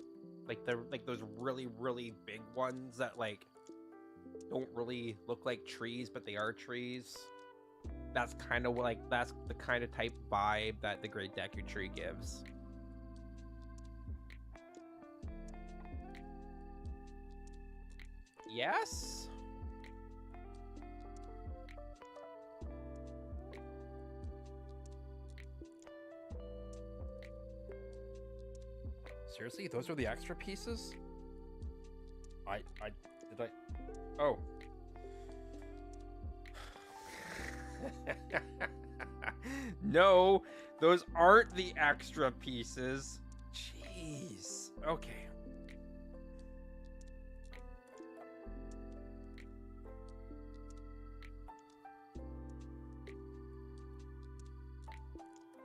Like those really, really big ones that like don't really look like trees, but they are trees. That's kind of like, that's the kind of type vibe that the Great Deku tree gives. Yes? Seriously? Those are the extra pieces? Oh. No, those aren't the extra pieces. Jeez. Okay.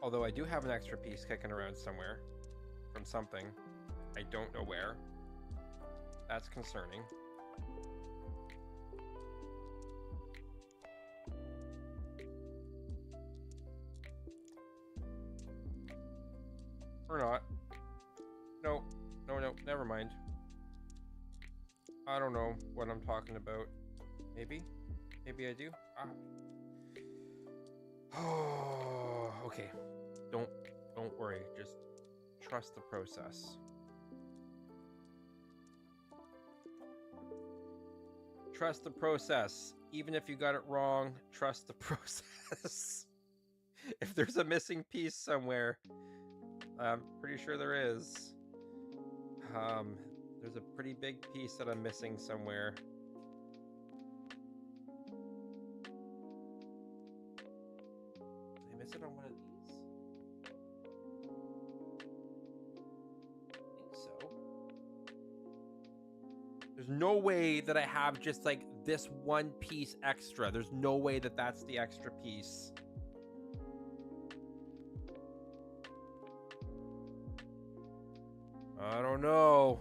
Although I do have an extra piece kicking around somewhere from something. I don't know where. That's concerning. Or not. No, never mind. I don't know what I'm talking about. Maybe I do. Oh, okay. Don't worry. Just trust the process. Trust the process. Even if you got it wrong, trust the process. If there's a missing piece somewhere, I'm pretty sure there is. There's a pretty big piece that I'm missing somewhere. Did I miss it on one of these? I think so. There's no way that I have just like this one piece extra. There's no way that that's the extra piece. I don't know.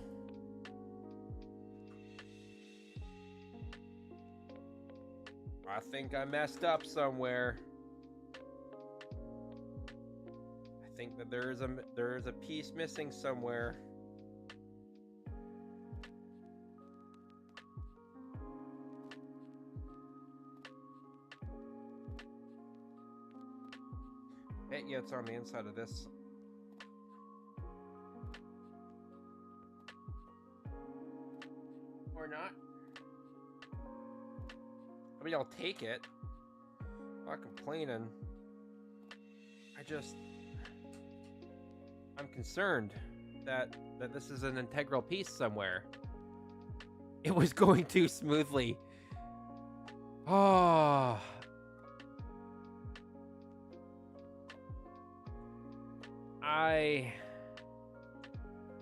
I think I messed up somewhere. I think that there is a piece missing somewhere. Bet you it's on the inside of this. Or not. I mean, I'll take it. I'm not complaining. I'm concerned that this is an integral piece somewhere. It was going too smoothly. Oh.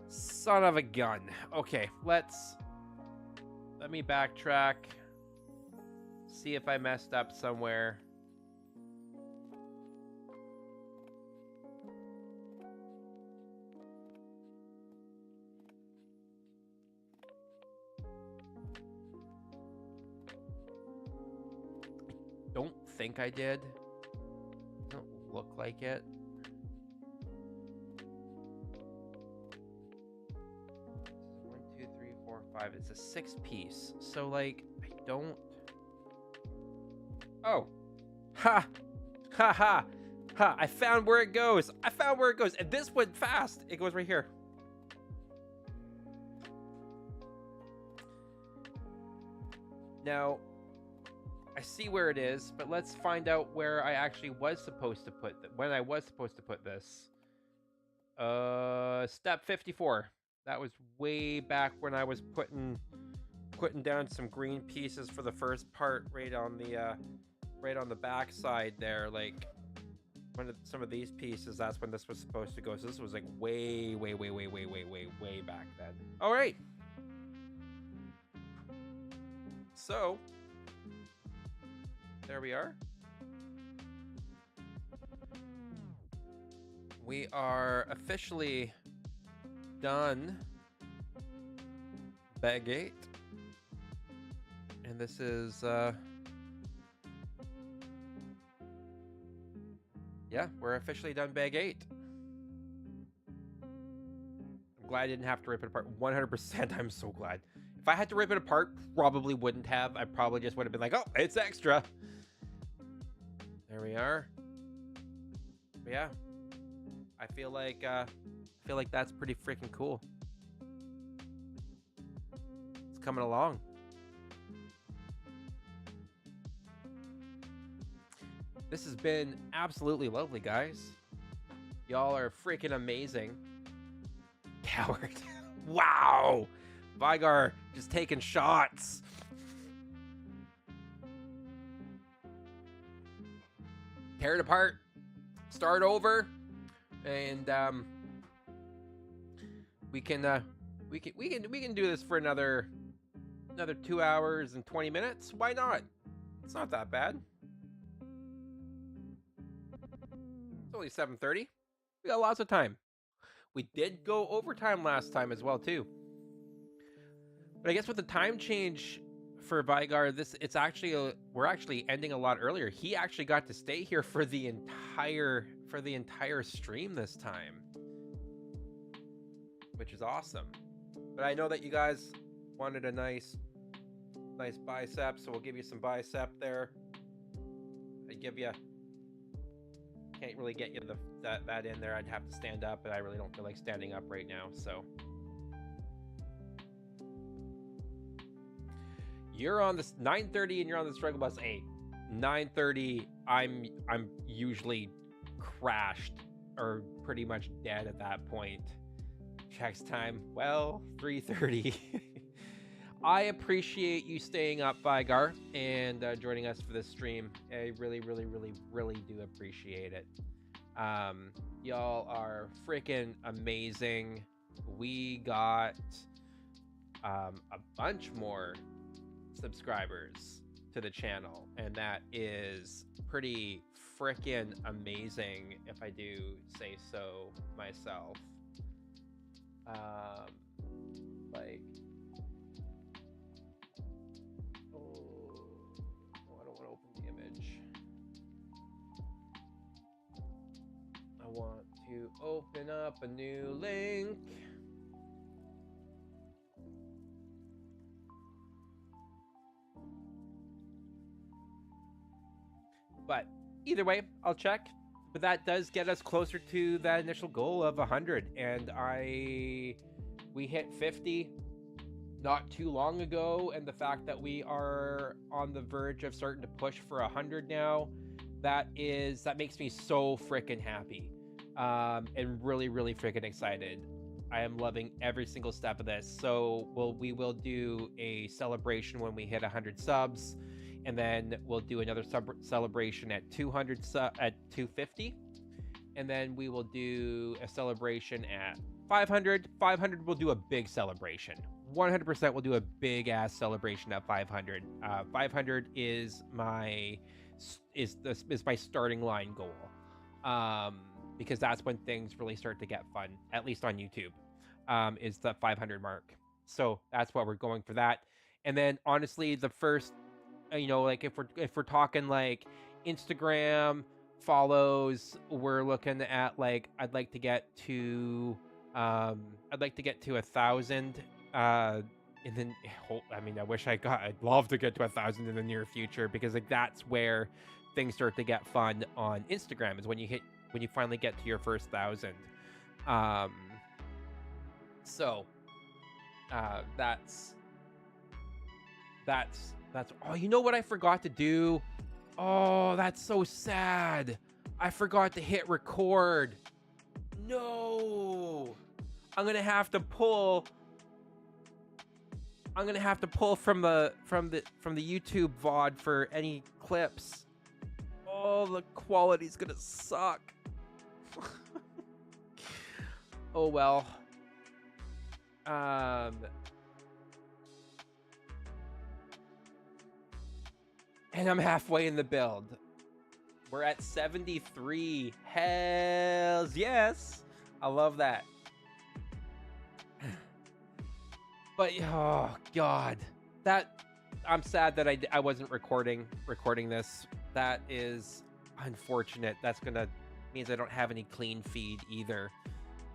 Son of a gun. Okay, let me backtrack. See if I messed up somewhere. I don't think I did. Don't look like it. One, two, three, four, five. It's a 6-piece. So like, I don't. Oh. Ha! Ha ha! Ha! I found where it goes! And this went fast! It goes right here. Now, I see where it is, but let's find out where I actually was supposed to put when I was supposed to put this. Step 54. That was way back when I was putting down some green pieces for the first part right on the back side there, like some of these pieces. That's when this was supposed to go. So this was like way back then. All right. So there we are. We are officially done bag 8. And this is yeah, we're officially done bag 8. I'm glad I didn't have to rip it apart. 100%. I'm so glad. If I had to rip it apart, probably wouldn't have. I probably just would have been like, oh, it's extra. There we are. But yeah. I feel like that's pretty freaking cool. It's coming along. This has been absolutely lovely, guys. Y'all are freaking amazing. Coward. Wow. Vigar just taking shots. Tear it apart. Start over. And we can do this for another 2 hours and 20 minutes. Why not? It's not that bad. It's only 7:30. We got lots of time. We did go overtime last time as well too. But I guess with the time change for Vigar, it's actually we're actually ending a lot earlier. He actually got to stay here for the entire stream this time, which is awesome. But I know that you guys wanted a nice bicep, so we'll give you some bicep there. Can't really get you that in there. I'd have to stand up, and I really don't feel like standing up right now. So you're on this 9:30, and you're on the struggle bus 8. 9:30. I'm usually crashed or pretty much dead at that point. Checks time. Well, 3:30. I appreciate you staying up, Vigar, and joining us for this stream. I really, really, really, really do appreciate it. Y'all are freaking amazing. We got a bunch more subscribers to the channel, and that is pretty freaking amazing, if I do say so myself. Like, I don't want to open the image. I want to open up a new link. But either way, I'll check. But that does get us closer to that initial goal of 100. And we hit 50 not too long ago. And the fact that we are on the verge of starting to push for 100 now, that makes me so freaking happy. And really, really freaking excited. I am loving every single step of this. So we will do a celebration when we hit 100 subs. And then we'll do another celebration at 250, and then we will do a celebration at 500. 500, we'll do a big celebration. 100% we'll do a big ass celebration at 500. 500 is my starting line goal, because that's when things really start to get fun. At least on YouTube, is the 500 mark. So that's why we're going for that. And then honestly, the first, like if we're talking like Instagram follows, we're looking at like I'd like to get to 1,000, and then I'd love to get to 1,000 in the near future, because like that's where things start to get fun on Instagram, is when you finally get to your first 1,000. So that's oh, you know what I forgot to do? Oh, that's so sad. I forgot to hit record. No. I'm going to have to pull from the YouTube VOD for any clips. Oh, the quality's going to suck. Oh well. And I'm halfway in the build. We're at 73. Hells yes. I love that. But oh god, I'm sad that I wasn't recording this. That is unfortunate. Means I don't have any clean feed either.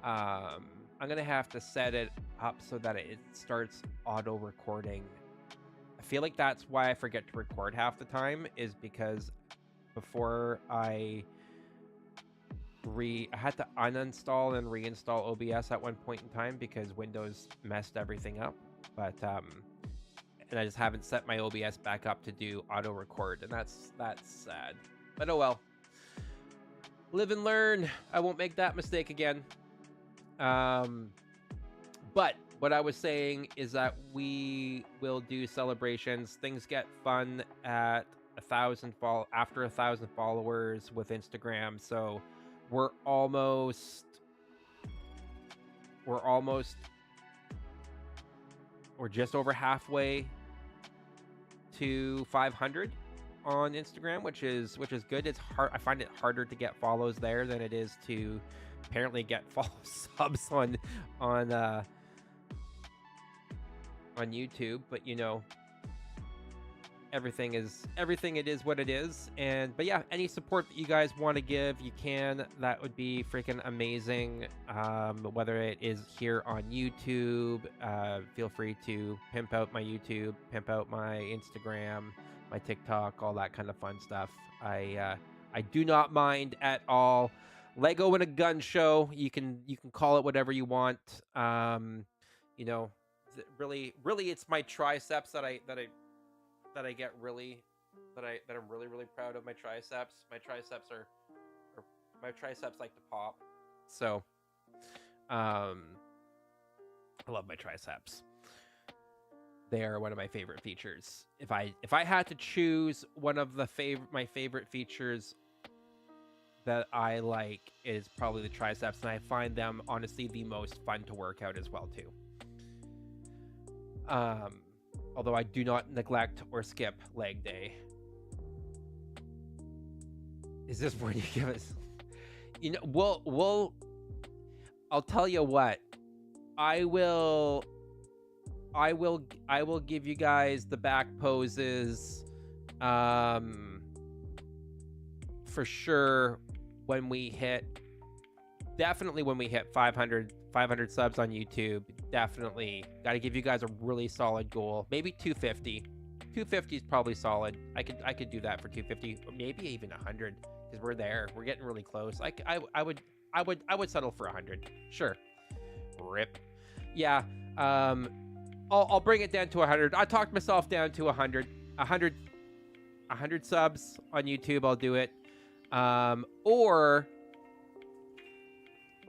I'm gonna have to set it up so that it starts auto recording. I feel like that's why I forget to record half the time, is because before I had to uninstall and reinstall OBS at one point in time because Windows messed everything up. But and I just haven't set my OBS back up to do auto record, and that's sad. But oh well. Live and learn. I won't make that mistake again. But what I was saying is that we will do celebrations. Things get fun at after 1,000 followers with Instagram. So we're almost just over halfway to 500 on Instagram, which is good. It's hard. I find it harder to get follows there than it is to apparently get subs on YouTube, but you know, everything it is what it is. And but yeah, any support that you guys want to give, you can. That would be freaking amazing. Whether it is here on YouTube, feel free to pimp out my YouTube, pimp out my Instagram, my TikTok, all that kind of fun stuff. I do not mind at all. Lego and a gun show. You can call it whatever you want. You know, really, it's my triceps that I'm really proud of. My triceps like to pop. So, I love my triceps. They are one of my favorite features. If I had to choose one of my favorite features that I like, is probably the triceps, and I find them honestly the most fun to work out as well too. Although I do not neglect or skip leg day. Is this where you give us? You know, we'll. I'll tell you what. I will give you guys the back poses, for sure when we hit 500 subs on YouTube. Definitely got to give you guys a really solid goal. Maybe 250. 250 is probably solid. I could do that for 250, maybe even 100, because we're there. We're getting really close. I would settle for 100. Sure. Rip. Yeah. I'll bring it down to 100. I talked myself down to 100. 100 subs on YouTube. I'll do it.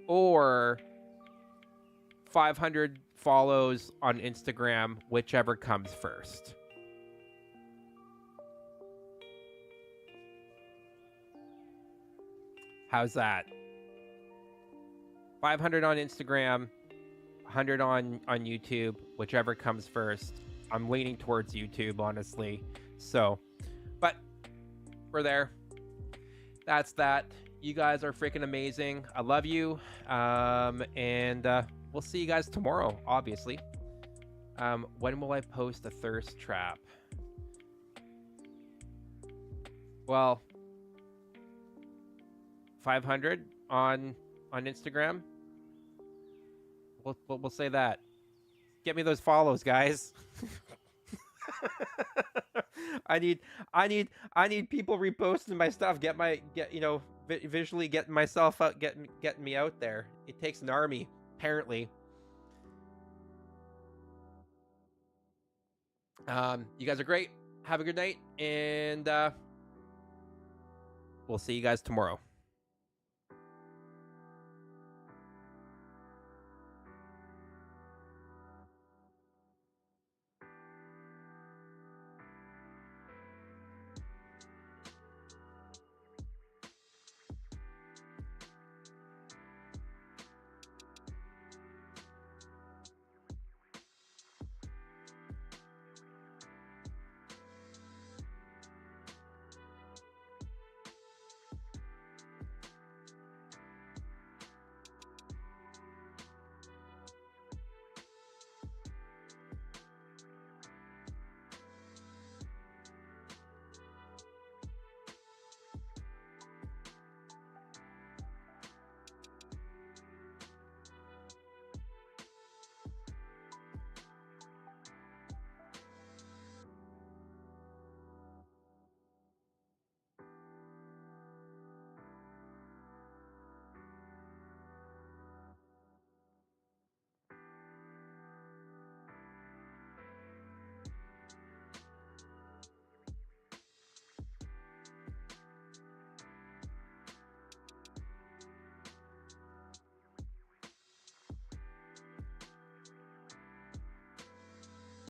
Or 500 follows on Instagram, whichever comes first. How's that? 500 on Instagram, 100 on YouTube, whichever comes first. I'm leaning towards YouTube, honestly. So, but we're there. That's that. You guys are freaking amazing. I love you. And we'll see you guys tomorrow, obviously. When will I post a thirst trap? Well, 500 on Instagram. We'll say that. Get me those follows, guys. I need people reposting my stuff. Visually getting myself out, getting me out there. It takes an army, apparently. You guys are great. Have a good night, and we'll see you guys tomorrow.